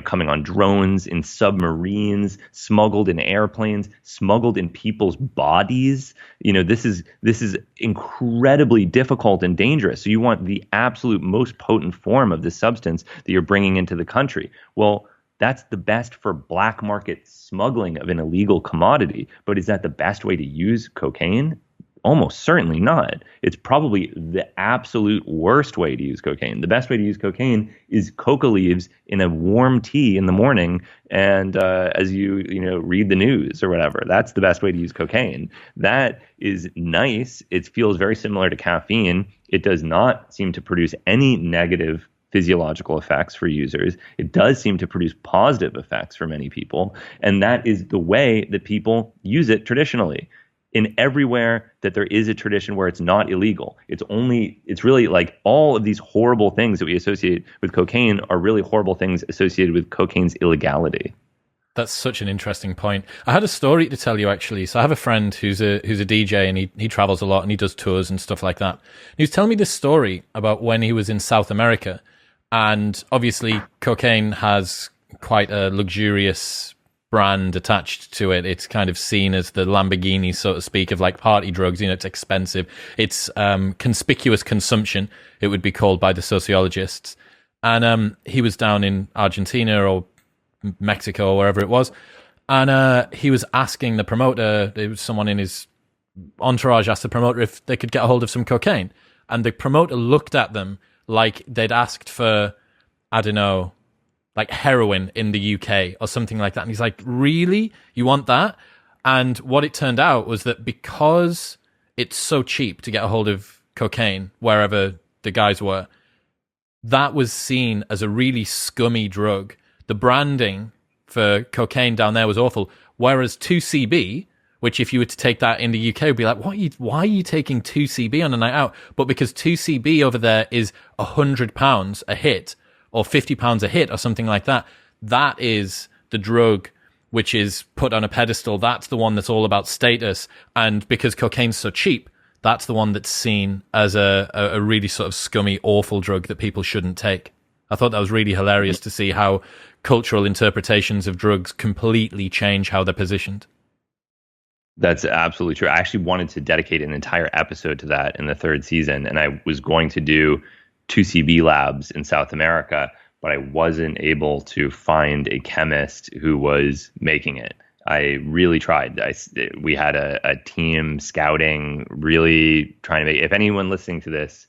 coming on drones, in submarines, smuggled in airplanes, smuggled in people's bodies. This is incredibly difficult and dangerous. So you want the absolute most potent form of this substance that you're bringing into the country. Well, that's the best for black market smuggling of an illegal commodity. But is that the best way to use cocaine? Almost certainly not. It's probably the absolute worst way to use cocaine. The best way to use cocaine is coca leaves in a warm tea in the morning, and as you read the news or whatever. That's the best way to use cocaine. That is nice. It feels very similar to caffeine. It does not seem to produce any negative physiological effects for users. It does seem to produce positive effects for many people, and that is the way that people use it traditionally. In everywhere that there is a tradition where it's not illegal. It's really like all of these horrible things that we associate with cocaine are really horrible things associated with cocaine's illegality. That's such an interesting point. I had a story to tell you, actually. So I have a friend who's a DJ, and he travels a lot, and he does tours and stuff like that. And he was telling me this story about when he was in South America. And obviously, cocaine has quite a luxurious brand attached to it. It's kind of seen as the Lamborghini, so to speak, of like party drugs. It's expensive. It's conspicuous consumption, it would be called by the sociologists. And he was down in Argentina or Mexico or wherever it was, and he was asking the promoter, there was someone in his entourage asked the promoter if they could get a hold of some cocaine, and the promoter looked at them like they'd asked for, I don't know, like heroin in the UK or something like that. And he's like, really? You want that? And what it turned out was that because it's so cheap to get a hold of cocaine wherever the guys were, that was seen as a really scummy drug. The branding for cocaine down there was awful. Whereas 2CB, which if you were to take that in the UK, would be like, why are you taking 2CB on a night out? But because 2CB over there is £100 a hit, or £50 a hit or something like that, that is the drug which is put on a pedestal. That's the one that's all about status. And because cocaine's so cheap, that's the one that's seen as a really sort of scummy, awful drug that people shouldn't take. I thought that was really hilarious to see how cultural interpretations of drugs completely change how they're positioned. That's absolutely true. I actually wanted to dedicate an entire episode to that in the third season, and I was going to do 2CB labs in South America, but I wasn't able to find a chemist who was making it. I really tried. We had a team scouting, really trying to make. If anyone listening to this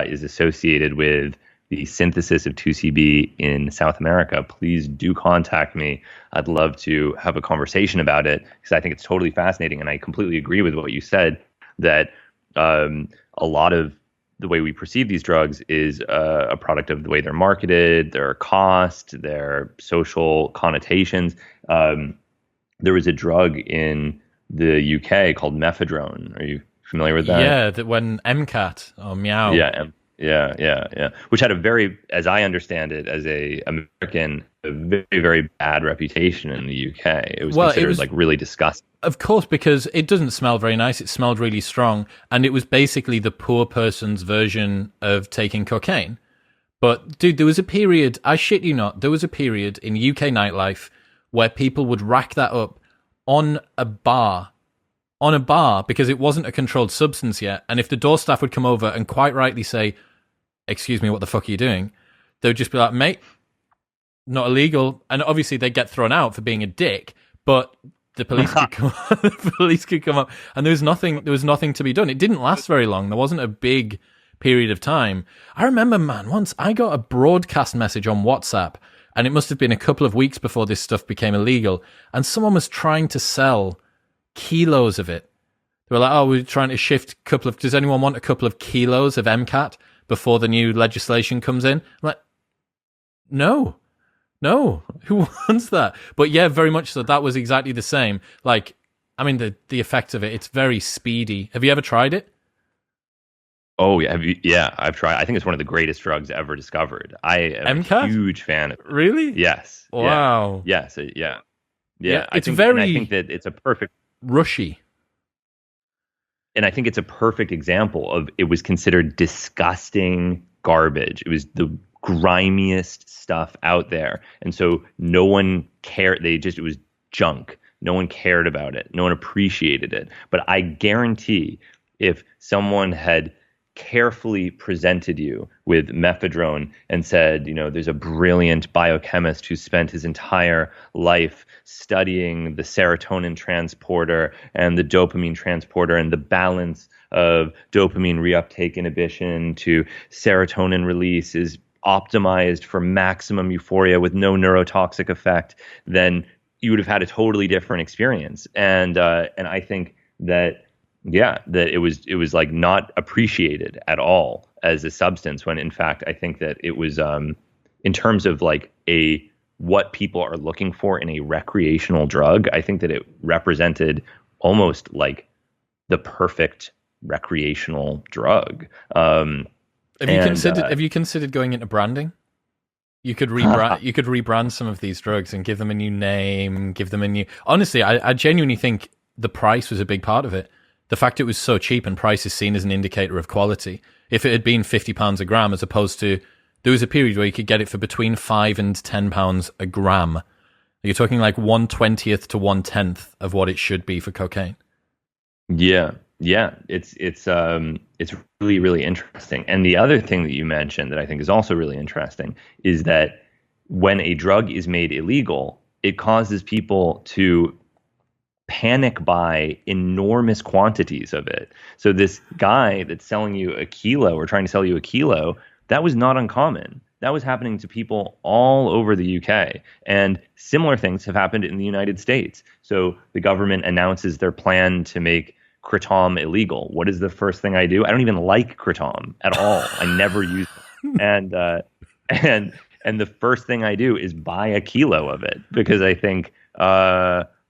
is associated with the synthesis of 2CB in South America, please do contact me. I'd love to have a conversation about it because I think it's totally fascinating. And I completely agree with what you said, that a lot of the way we perceive these drugs is a product of the way they're marketed, their cost, their social connotations. There was a drug in the UK called mephedrone. Are you familiar with that? Yeah, when Mkat or Meow. Yeah. Which had a very, as I understand it, as a American, a very, very bad reputation in the UK. It was considered like really disgusting. Of course, because it doesn't smell very nice. It smelled really strong, and it was basically the poor person's version of taking cocaine. But dude, there was a period, I shit you not, there was a period in UK nightlife where people would rack that up on a bar because it wasn't a controlled substance yet. And if the door staff would come over and quite rightly say, "Excuse me, what the fuck are you doing?" They would just be like, "Mate, not illegal." And obviously they'd get thrown out for being a dick, but the police could come up and there was nothing to be done. It didn't last very long. There wasn't a big period of time. I remember, man, once I got a broadcast message on WhatsApp, and it must have been a couple of weeks before this stuff became illegal, and someone was trying to sell kilos of it. They were like, "Oh, we're trying to shift does anyone want a couple of kilos of Mkat before the new legislation comes in?" I'm like, no, who wants that? But yeah, very much so. That was exactly the same. Like, I mean, the effect of it, it's very speedy. Have you ever tried it? Oh, yeah. Yeah, I've tried. I think it's one of the greatest drugs ever discovered. I am Mkat? a huge fan of it. Really? Yes. Wow. Yeah. Yes. Yeah. It's I think that it's a perfect rushy. And I think it's a perfect example of it was considered disgusting garbage. It was the grimiest stuff out there. And so no one cared. It was junk. No one cared about it. No one appreciated it. But I guarantee if someone had carefully presented you with mephedrone and said, there's a brilliant biochemist who spent his entire life studying the serotonin transporter and the dopamine transporter and the balance of dopamine reuptake inhibition to serotonin release is optimized for maximum euphoria with no neurotoxic effect, then you would have had a totally different experience. And I think that that it was like not appreciated at all as a substance, when in fact I think that it was in terms of like what people are looking for in a recreational drug, I think that it represented almost like the perfect recreational drug. Have you considered going into branding? You could rebrand some of these drugs and give them a new name, honestly, I genuinely think the price was a big part of it. The fact it was so cheap, and price is seen as an indicator of quality. If it had been £50 a gram, as opposed to, there was a period where you could get it for between £5 and £10 a gram. You're talking like 1/20th to 1/10 of what it should be for cocaine. Yeah. It's really, really interesting. And the other thing that you mentioned that I think is also really interesting is that when a drug is made illegal, it causes people to panic buy enormous quantities of it. So this guy that's selling you a kilo or trying to sell you a kilo, that was not uncommon. That was happening to people all over the UK. And similar things have happened in the United States. So the government announces their plan to make kratom illegal. What is the first thing I do? I don't even like kratom at all. I never use it. And the first thing I do is buy a kilo of it because I think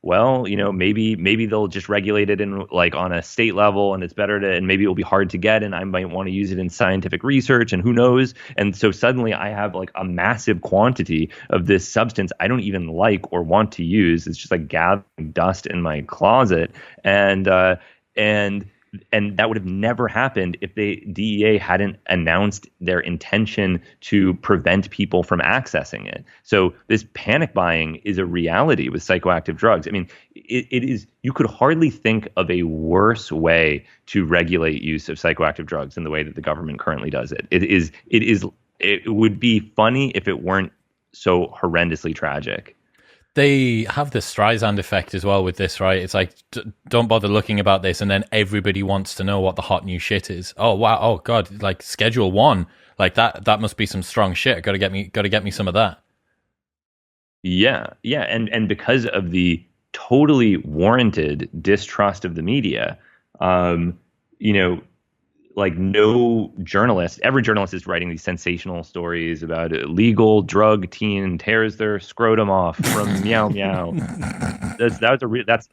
maybe they'll just regulate it in like on a state level, and it's better and maybe it'll be hard to get, and I might want to use it in scientific research, and who knows? And so suddenly I have like a massive quantity of this substance I don't even like or want to use. It's just like gathering dust in my closet, and that would have never happened if the DEA hadn't announced their intention to prevent people from accessing it. So this panic buying is a reality with psychoactive drugs. I mean, it is. You could hardly think of a worse way to regulate use of psychoactive drugs than the way that the government currently does it. It would be funny if it weren't so horrendously tragic. They have the Streisand effect as well with this, right? It's like, don't bother looking about this, and then everybody wants to know what the hot new shit is. Oh, wow. Oh, God. Like, Schedule 1. Like that must be some strong shit. Got to get me some of that. Yeah, yeah, and because of the totally warranted distrust of the media, you know, like no journalist, every journalist is writing these sensational stories about illegal drug teen tears their scrotum off from meow meow. That's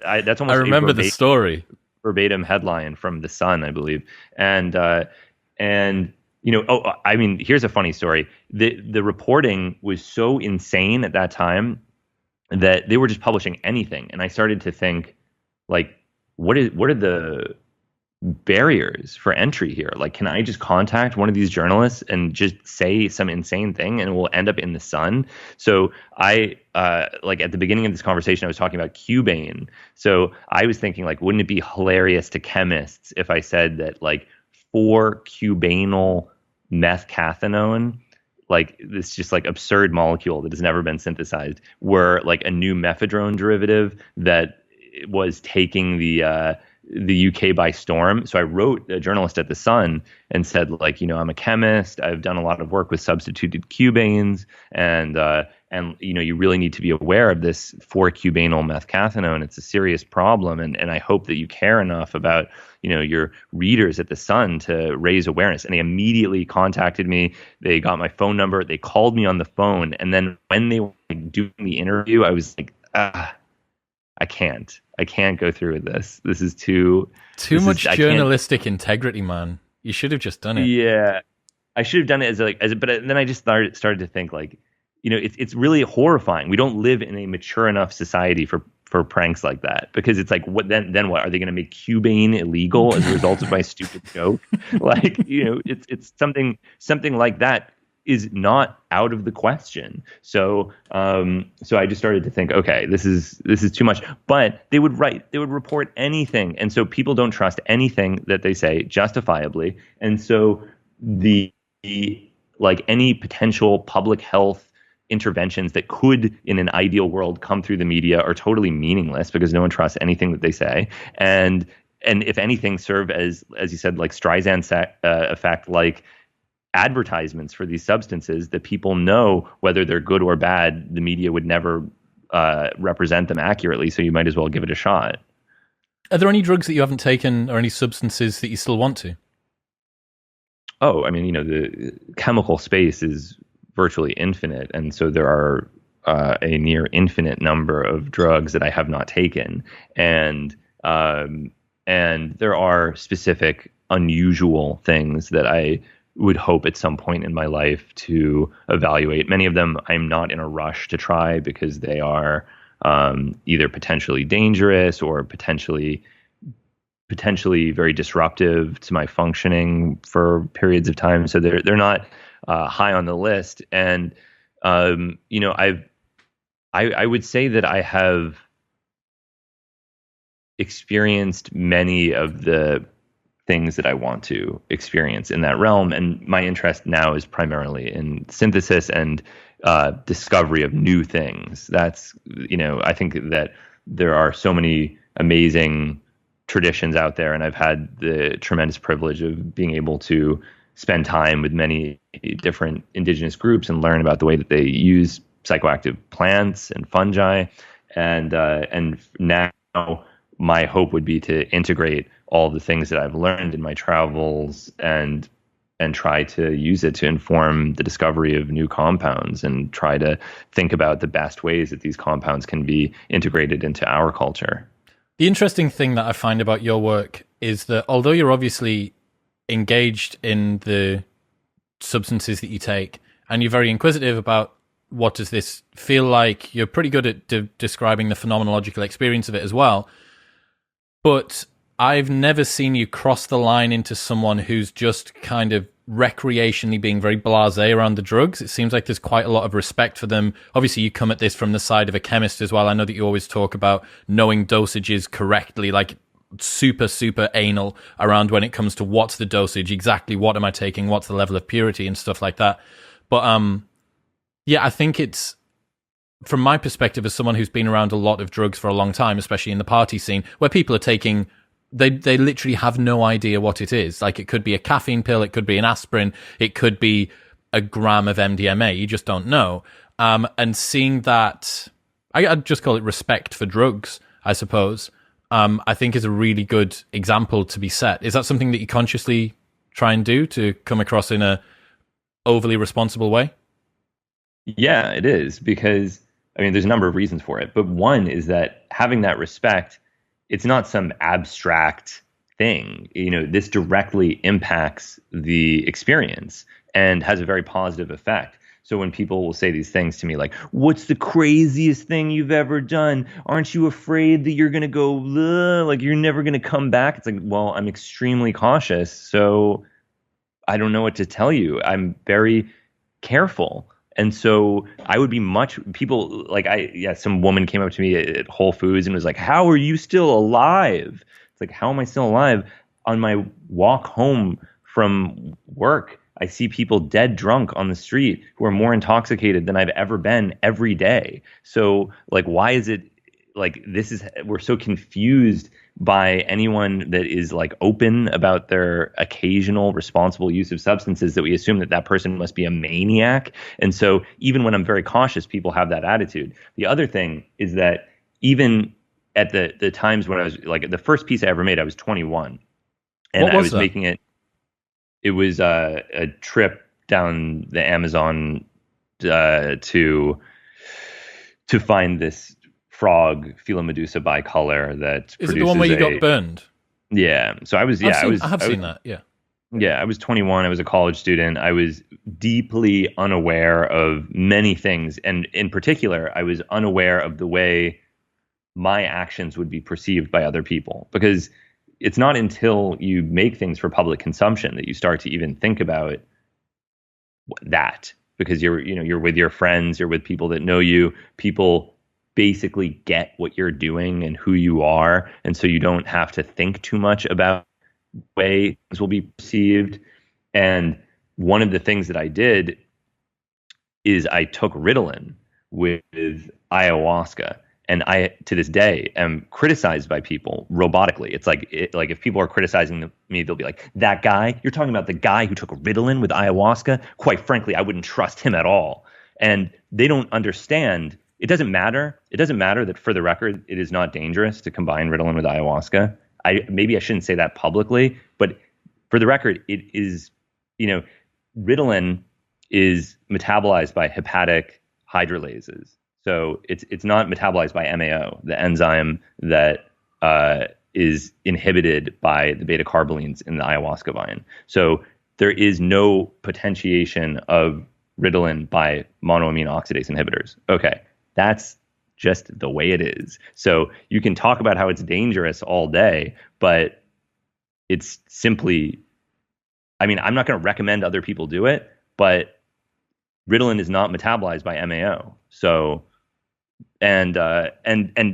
I almost remember the story. Verbatim headline from The Sun, I believe, and I mean, here's a funny story. The reporting was so insane at that time that they were just publishing anything, and I started to think, like, what are the barriers for entry here? Like, can I just contact one of these journalists and just say some insane thing and it will end up in The Sun? So I like at the beginning of this conversation, I was talking about Cubane. So I was thinking, like, wouldn't it be hilarious to chemists if I said that, like, 4-cubanal methcathinone, like this just like absurd molecule that has never been synthesized, were like a new mephedrone derivative that was taking the UK by storm. So I wrote a journalist at The Sun and said, like, I'm a chemist. I've done a lot of work with substituted cubanes, and you really need to be aware of this 4-cubanal methcathinone. It's a serious problem, and I hope that you care enough about your readers at The Sun to raise awareness. And they immediately contacted me. They got my phone number. They called me on the phone, and then when they were doing the interview, I was like, I can't go through with this. This is too much journalistic integrity, man. You should have just done it. Yeah, I should have done it but then I just started to think, like, it's really horrifying. We don't live in a mature enough society for pranks like that, because it's like, what then what are they going to make Cubane illegal as a result of my stupid joke? Like, it's something like that is not out of the question. So I just started to think, okay, this is too much. But they would report anything, and so people don't trust anything that they say, justifiably. And so like any potential public health interventions that could, in an ideal world, come through the media are totally meaningless, because no one trusts anything that they say. And if anything, serve as you said, like Streisand effect, like advertisements for these substances that people know whether they're good or bad. The media would never represent them accurately, so you might as well give it a shot. Are there any drugs that you haven't taken, or any substances that you still want to? Oh, I mean, the chemical space is virtually infinite, and so there are a near infinite number of drugs that I have not taken, and there are specific unusual things that I would hope at some point in my life to evaluate. Many of them I'm not in a rush to try, because they are either potentially dangerous or potentially very disruptive to my functioning for periods of time. So they're not high on the list. And I would say that I have experienced many of the things that I want to experience in that realm. And my interest now is primarily in synthesis and discovery of new things. That's, I think that there are so many amazing traditions out there, and I've had the tremendous privilege of being able to spend time with many different indigenous groups and learn about the way that they use psychoactive plants and fungi. And now my hope would be to integrate all the things that I've learned in my travels and try to use it to inform the discovery of new compounds, and try to think about the best ways that these compounds can be integrated into our culture. The interesting thing that I find about your work is that although you're obviously engaged in the substances that you take, and you're very inquisitive about what does this feel like, you're pretty good at describing the phenomenological experience of it as well. But I've never seen you cross the line into someone who's just kind of recreationally being very blasé around the drugs. It seems like there's quite a lot of respect for them. Obviously, you come at this from the side of a chemist as well. I know that you always talk about knowing dosages correctly, like super, super anal around when it comes to what's the dosage, exactly what am I taking, what's the level of purity and stuff like that. But yeah, I think it's, from my perspective as someone who's been around a lot of drugs for a long time, especially in the party scene, where people are taking they literally have no idea what it is. Like, it could be a caffeine pill, it could be an aspirin, it could be a gram of MDMA. You just don't know. And seeing that, I'd just call it respect for drugs, I suppose, I think is a really good example to be set. Is that something that you consciously try and do to come across in a overly responsible way? Yeah, it is, because I mean, there's a number of reasons for it, but one is that having that respect, it's not some abstract thing. This directly impacts the experience and has a very positive effect. So when people will say these things to me like, what's the craziest thing you've ever done? Aren't you afraid that you're going to go, like you're never going to come back? It's like, well, I'm extremely cautious, so I don't know what to tell you. I'm very careful. And so I would be people like some woman came up to me at Whole Foods and was like, how are you still alive? It's like, how am I still alive? On my walk home from work, I see people dead drunk on the street who are more intoxicated than I've ever been every day. So like, why is it like we're so confused by anyone that is like open about their occasional responsible use of substances that we assume that person must be a maniac. And so even when I'm very cautious, people have that attitude. The other thing is that even at the times when I was like, the first piece I ever made, I was 21 and I was making it. It was a trip down the Amazon to find this frog, Philomedusa bicolor, that is it the one where you got burned? Yeah. So I was. Yeah, I have seen that. Yeah. Yeah, I was 21. I was a college student. I was deeply unaware of many things, and in particular, I was unaware of the way my actions would be perceived by other people, because it's not until you make things for public consumption that you start to even think about that, because you're with your friends, you're with people that know you, people basically get what you're doing and who you are, and so you don't have to think too much about the way things will be perceived. And one of the things that I did is I took Ritalin with ayahuasca. And I, to this day, am criticized by people robotically. It's like if people are criticizing me, they'll be like, that guy, you're talking about the guy who took Ritalin with ayahuasca? Quite frankly, I wouldn't trust him at all. And they don't understand. It doesn't matter. It doesn't matter that, for the record, it is not dangerous to combine Ritalin with ayahuasca. Maybe I shouldn't say that publicly, but for the record, it is, Ritalin is metabolized by hepatic hydrolases. So it's not metabolized by MAO, the enzyme that is inhibited by the beta carbolines in the ayahuasca vine. So there is no potentiation of Ritalin by monoamine oxidase inhibitors. Okay, that's just the way it is. So you can talk about how it's dangerous all day, but it's simply, I mean, I'm not going to recommend other people do it, but Ritalin is not metabolized by MAO. So and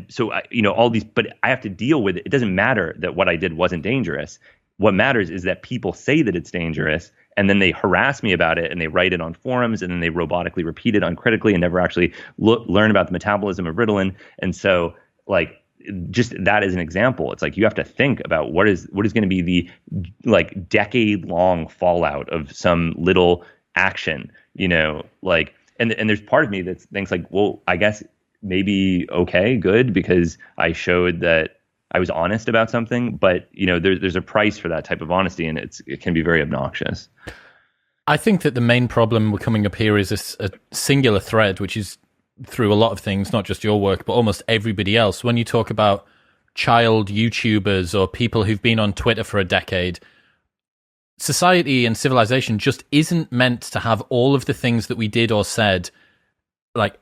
so all these, but I have to deal with it. It doesn't matter that what I did wasn't dangerous. What matters is that people say that it's dangerous, and then they harass me about it, and they write it on forums, and then they robotically repeat it uncritically and never actually learn about the metabolism of Ritalin. And so, like, just that as an example, it's like you have to think about what is going to be the like decade-long fallout of some little action, like, and there's part of me that thinks like, well, I guess maybe okay, good, because I showed that I was honest about something, but there's a price for that type of honesty, and it can be very obnoxious. I think that the main problem we're coming up here is a singular thread, which is through a lot of things, not just your work, but almost everybody else. When you talk about child YouTubers or people who've been on Twitter for a decade, society and civilization just isn't meant to have all of the things that we did or said, like,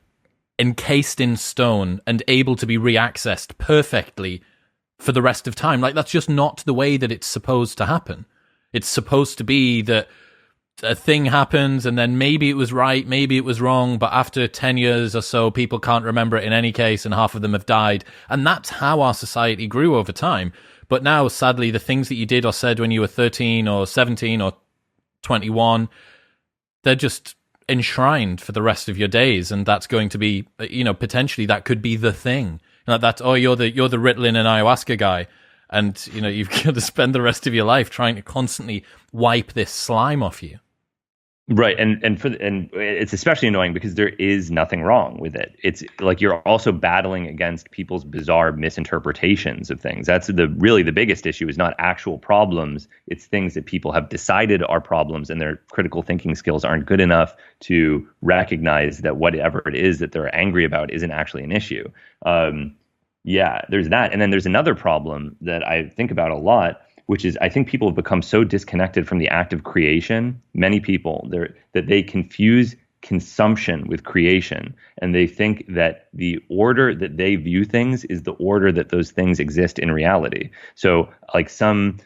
encased in stone and able to be reaccessed perfectly for the rest of time. Like, that's just not the way that it's supposed to happen. It's supposed to be that a thing happens and then maybe it was right, maybe it was wrong, but after 10 years or so, people can't remember it in any case, and half of them have died. And that's how our society grew over time. But now, sadly, the things that you did or said when you were 13 or 17 or 21, they're just enshrined for the rest of your days, and that's going to be, potentially that could be the thing. That's, oh, you're the Ritalin and ayahuasca guy. And, you've got to spend the rest of your life trying to constantly wipe this slime off you. Right, and it's especially annoying because there is nothing wrong with it. It's like you're also battling against people's bizarre misinterpretations of things. That's really the biggest issue, is not actual problems. It's things that people have decided are problems, and their critical thinking skills aren't good enough to recognize that whatever it is that they're angry about isn't actually an issue. Yeah, there's that, and then there's another problem that I think about a lot, which is I think people have become so disconnected from the act of creation. Many people, that they confuse consumption with creation, and they think that the order that they view things is the order that those things exist in reality. So like some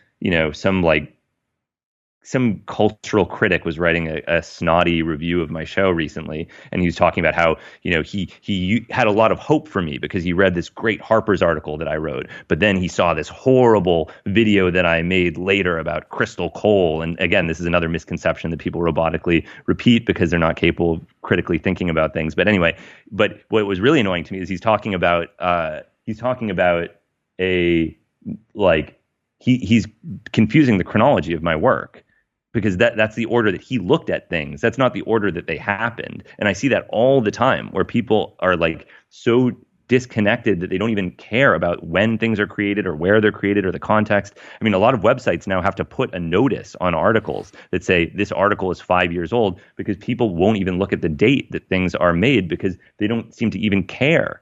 cultural critic was writing a snotty review of my show recently, and he was talking about how, he had a lot of hope for me because he read this great Harper's article that I wrote, but then he saw this horrible video that I made later about crystal coal. And again, this is another misconception that people robotically repeat because they're not capable of critically thinking about things. But anyway, what was really annoying to me is he's talking about he's confusing the chronology of my work, because that's the order that he looked at things. That's not the order that they happened. And I see that all the time, where people are like so disconnected that they don't even care about when things are created or where they're created or the context. I mean, a lot of websites now have to put a notice on articles that say this article is 5 years old, because people won't even look at the date that things are made because they don't seem to even care.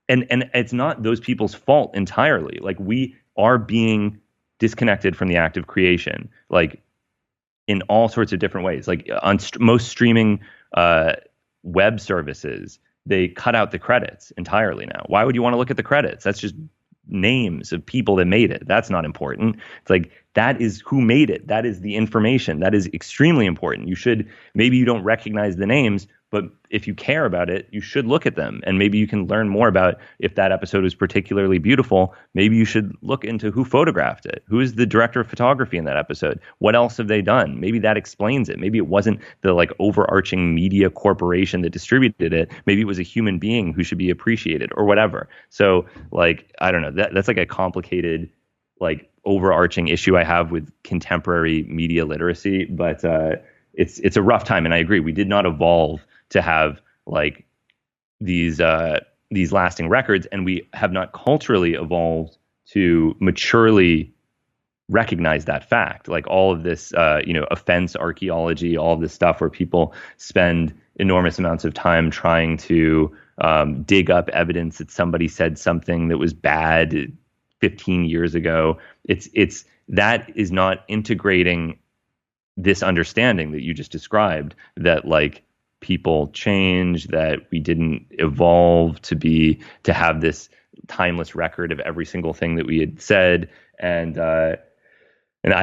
And it's not those people's fault entirely. Like, we are being disconnected from the act of creation, like in all sorts of different ways. Like on most streaming web services, they cut out the credits entirely now. Why would you want to look at the credits? That's just names of people that made it. That's not important. It's like, that is who made it. That is the information. That is extremely important. Maybe you don't recognize the names, but if you care about it, you should look at them. And maybe you can learn more about if that episode was particularly beautiful. Maybe you should look into who photographed it. Who is the director of photography in that episode? What else have they done? Maybe that explains it. Maybe it wasn't the like overarching media corporation that distributed it. Maybe it was a human being who should be appreciated, or whatever. So like, I don't know, that's like a complicated, like, overarching issue I have with contemporary media literacy. But it's a rough time. And I agree, we did not evolve to have like these lasting records, and we have not culturally evolved to maturely recognize that fact. Like all of this, offense archaeology, all of this stuff where people spend enormous amounts of time trying to dig up evidence that somebody said something that was bad 15 years ago. It's that is not integrating this understanding that you just described, that like people change, that we didn't evolve to have this timeless record of every single thing that we had said. And I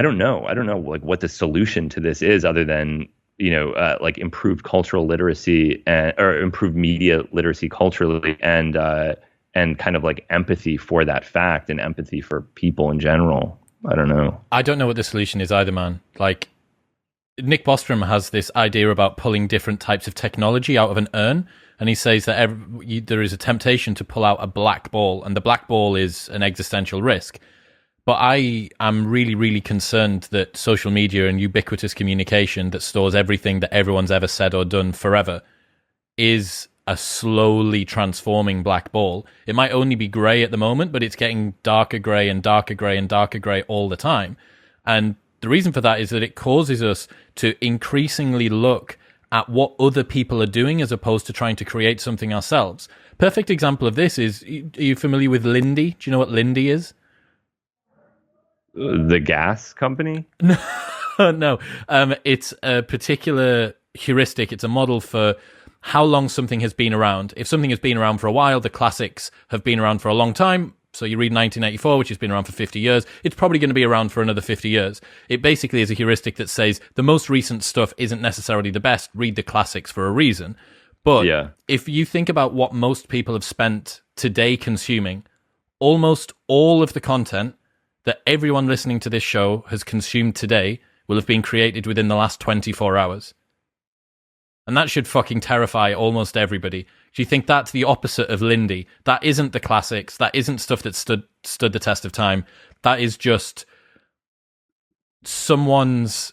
don't know like what the solution to this is, other than like improved cultural literacy or improved media literacy culturally, and kind of like empathy for that fact and empathy for people in general. I don't know. I don't know what the solution is either, man. Like, Nick Bostrom has this idea about pulling different types of technology out of an urn, and he says that there is a temptation to pull out a black ball, and the black ball is an existential risk. But I am really, really concerned that social media and ubiquitous communication that stores everything that everyone's ever said or done forever is a slowly transforming black ball. It might only be grey at the moment, but it's getting darker grey and darker grey and darker grey all the time. And the reason for that is that it causes us to increasingly look at what other people are doing as opposed to trying to create something ourselves. Perfect example of this is, are you familiar with Lindy? Do you know what Lindy is? The gas company? No. It's a particular heuristic. It's a model for how long something has been around. If something has been around for a while, the classics have been around for a long time. So you read 1984, which has been around for 50 years. It's probably going to be around for another 50 years. It basically is a heuristic that says the most recent stuff isn't necessarily the best. Read the classics for a reason. But if you think about what most people have spent today consuming, almost all of the content that everyone listening to this show has consumed today will have been created within the last 24 hours. And that should fucking terrify almost everybody. Do you think that's the opposite of Lindy? That isn't the classics. That isn't stuff that stood the test of time. That is just someone's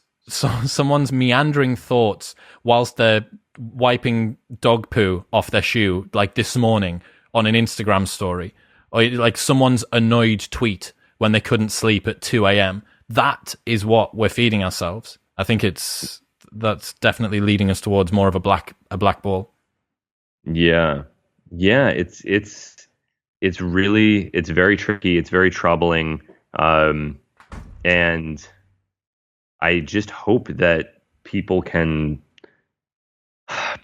meandering thoughts whilst they're wiping dog poo off their shoe, like this morning on an Instagram story, or like someone's annoyed tweet when they couldn't sleep at 2 a.m. That is what we're feeding ourselves. I think that's definitely leading us towards more of a black ball. Yeah. It's very tricky. It's very troubling. And I just hope that people can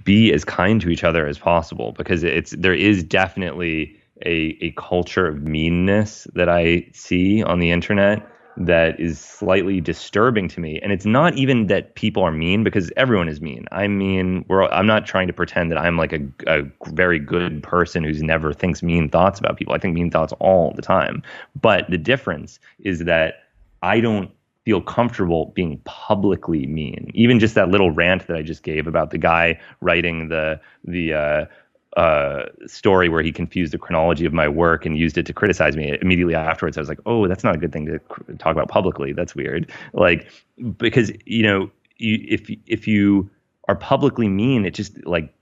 be as kind to each other as possible, because there is definitely a culture of meanness that I see on the internet that is slightly disturbing to me. And it's not even that people are mean, because everyone is mean. I mean, I'm not trying to pretend that I'm like a very good person who's never thinks mean thoughts about people. I think mean thoughts all the time. But the difference is that I don't feel comfortable being publicly mean. Even just that little rant that I just gave about the guy writing the story where he confused the chronology of my work and used it to criticize me. Immediately afterwards, I was like, oh, that's not a good thing to talk about publicly. That's weird. Like, because, if you are publicly mean, it just like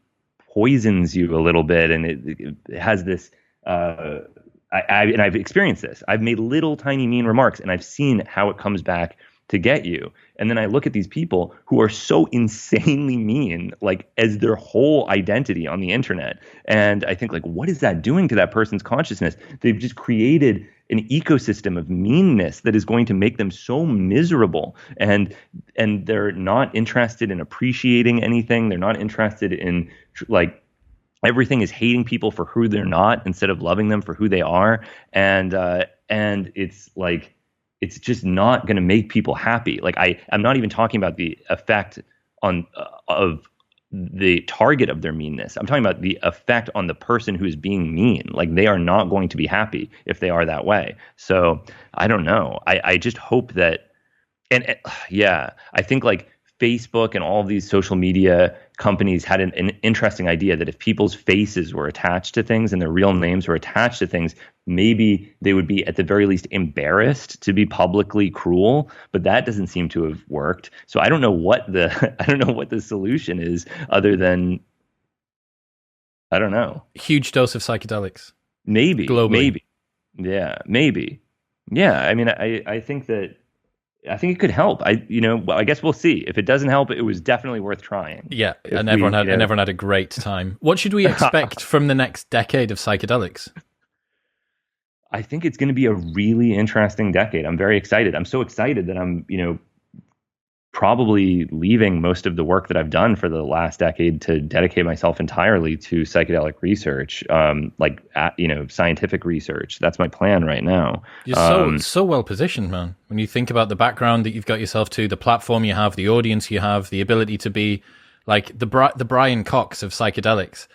poisons you a little bit. And it has this, and I've experienced this. I've made little tiny mean remarks, and I've seen how it comes back to get you. And then I look at these people who are so insanely mean, like as their whole identity on the internet. And I think, like, what is that doing to that person's consciousness? They've just created an ecosystem of meanness that is going to make them so miserable. And they're not interested in appreciating anything. They're not interested in, like, everything is hating people for who they're not instead of loving them for who they are. And it's like, it's just not going to make people happy. Like, I'm not even talking about the effect of the target of their meanness. I'm talking about the effect on the person who is being mean. Like, they are not going to be happy if they are that way. So I don't know. I just hope that, I think like Facebook and all of these social media companies had an interesting idea that if people's faces were attached to things and their real names were attached to things, maybe they would be at the very least embarrassed to be publicly cruel. But that doesn't seem to have worked. So I don't know what the solution is, other than, I don't know. Huge dose of psychedelics. Maybe. Globally. Maybe. Yeah. Maybe. Yeah. I mean, I think it could help. I guess we'll see. If it doesn't help, it was definitely worth trying. Yeah, and everyone had a great time. What should we expect from the next decade of psychedelics? I think it's going to be a really interesting decade. I'm very excited. I'm so excited that I'm, probably leaving most of the work that I've done for the last decade to dedicate myself entirely to psychedelic research, scientific research. That's my plan right now. You're so well positioned, man. When you think about the background that you've got yourself to, the platform you have, the audience you have, the ability to be like the Brian Cox of psychedelics.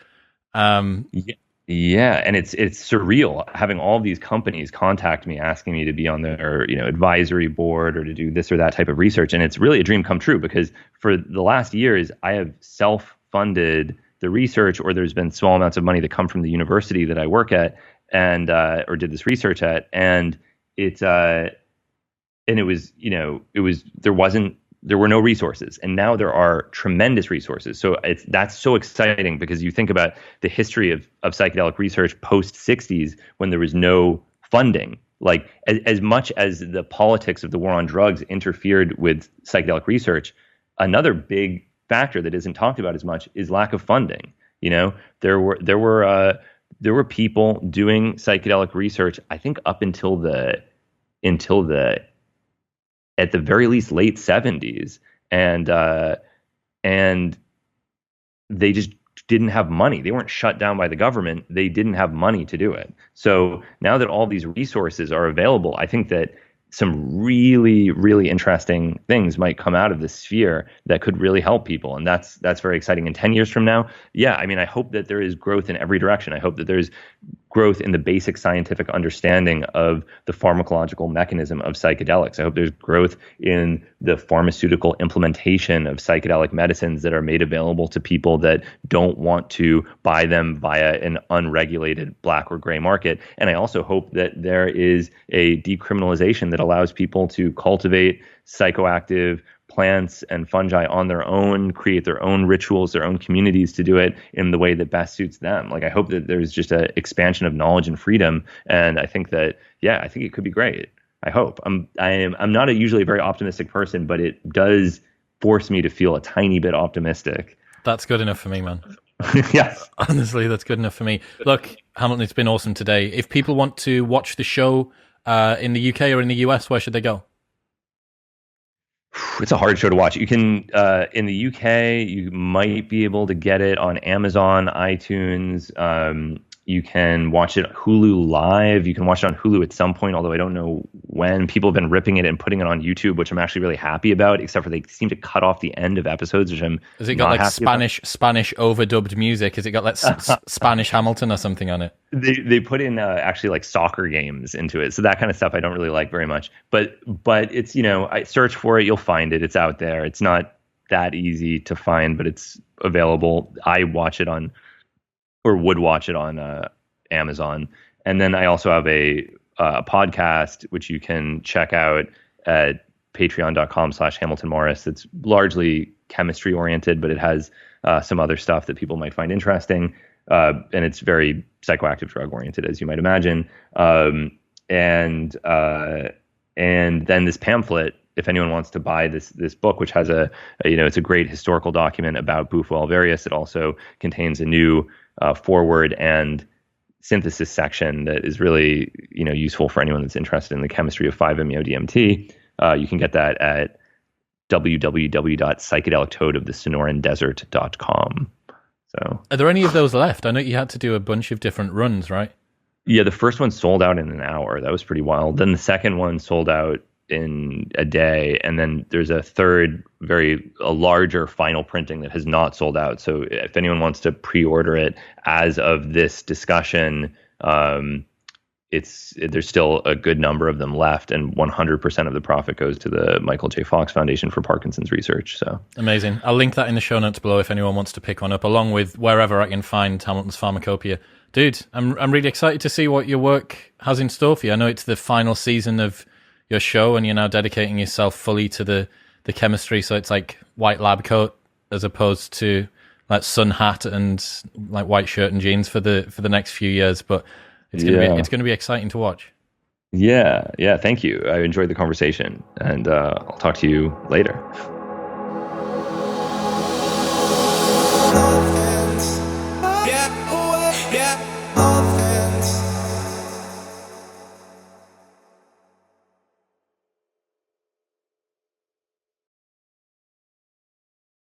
Yeah, and it's surreal having all these companies contact me asking me to be on their advisory board or to do this or that type of research, and it's really a dream come true, because for the last years I have self-funded the research, or there's been small amounts of money that come from the university that I work at and or did this research at, and there were no resources, and now there are tremendous resources. So that's so exciting, because you think about the history of psychedelic research post 60s, when there was no funding. Like, as much as the politics of the war on drugs interfered with psychedelic research, another big factor that isn't talked about as much is lack of funding. There were people doing psychedelic research, I think, up until the at the very least late 70s, and they just didn't have money. They weren't shut down by the government. They didn't have money to do it. So now that all these resources are available, I think that some really, really interesting things might come out of this sphere that could really help people. And that's very exciting. And 10 years from now, I hope that there is growth in every direction. I hope that there's growth in the basic scientific understanding of the pharmacological mechanism of psychedelics. I hope there's growth in the pharmaceutical implementation of psychedelic medicines that are made available to people that don't want to buy them via an unregulated black or gray market. And I also hope that there is a decriminalization that allows people to cultivate psychoactive plants and fungi on their own, create their own rituals, their own communities to do it in the way that best suits them. Like, I hope that there's just an expansion of knowledge and freedom. And I think that, I think it could be great. I hope. I'm not usually a very optimistic person, but it does force me to feel a tiny bit optimistic. That's good enough for me, man. Yes. Honestly, that's good enough for me. Look, Hamilton, it's been awesome today. If people want to watch the show in the UK or in the US, where should they go? It's a hard show to watch. You can, in the UK, you might be able to get it on Amazon, iTunes. You can watch it Hulu Live. You can watch it on Hulu at some point, although I don't know when. People have been ripping it and putting it on YouTube, which I'm actually really happy about, except for they seem to cut off the end of episodes, which I'm Has it got like Spanish overdubbed music? Has it got like Spanish Hamilton or something on it? They put in actually like soccer games into it. So that kind of stuff I don't really like very much. But it's, I search for it, you'll find it. It's out there. It's not that easy to find, but it's available. I watch it on, or would watch it on Amazon. And then I also have a podcast, which you can check out at patreon.com/Hamilton Morris. It's largely chemistry oriented, but it has some other stuff that people might find interesting. And it's very psychoactive drug oriented, as you might imagine. And then this pamphlet, if anyone wants to buy this book, which has it's a great historical document about Bufo Alvarius. It also contains a new forward and synthesis section that is really useful for anyone that's interested in the chemistry of 5-MeO-DMT. You can get that at www.psychedelictoadofthesonorandesert.com. So, are there any of those left? I know you had to do a bunch of different runs, right? Yeah, the first one sold out in an hour. That was pretty wild. Then the second one sold out in a day, and then there's a third, a larger final printing that has not sold out. So if anyone wants to pre-order it as of this discussion, there's still a good number of them left, and 100% of the profit goes to the Michael J. Fox Foundation for Parkinson's Research. So amazing. I'll link that in the show notes below if anyone wants to pick one up, along with wherever I can find Hamilton's Pharmacopeia. Dude, I'm really excited to see what your work has in store for you. I know it's the final season of your show, and you're now dedicating yourself fully to the chemistry. So it's like white lab coat as opposed to like sun hat and like white shirt and jeans for the next few years. But it's gonna be exciting to watch. Yeah. Thank you. I enjoyed the conversation, and I'll talk to you later.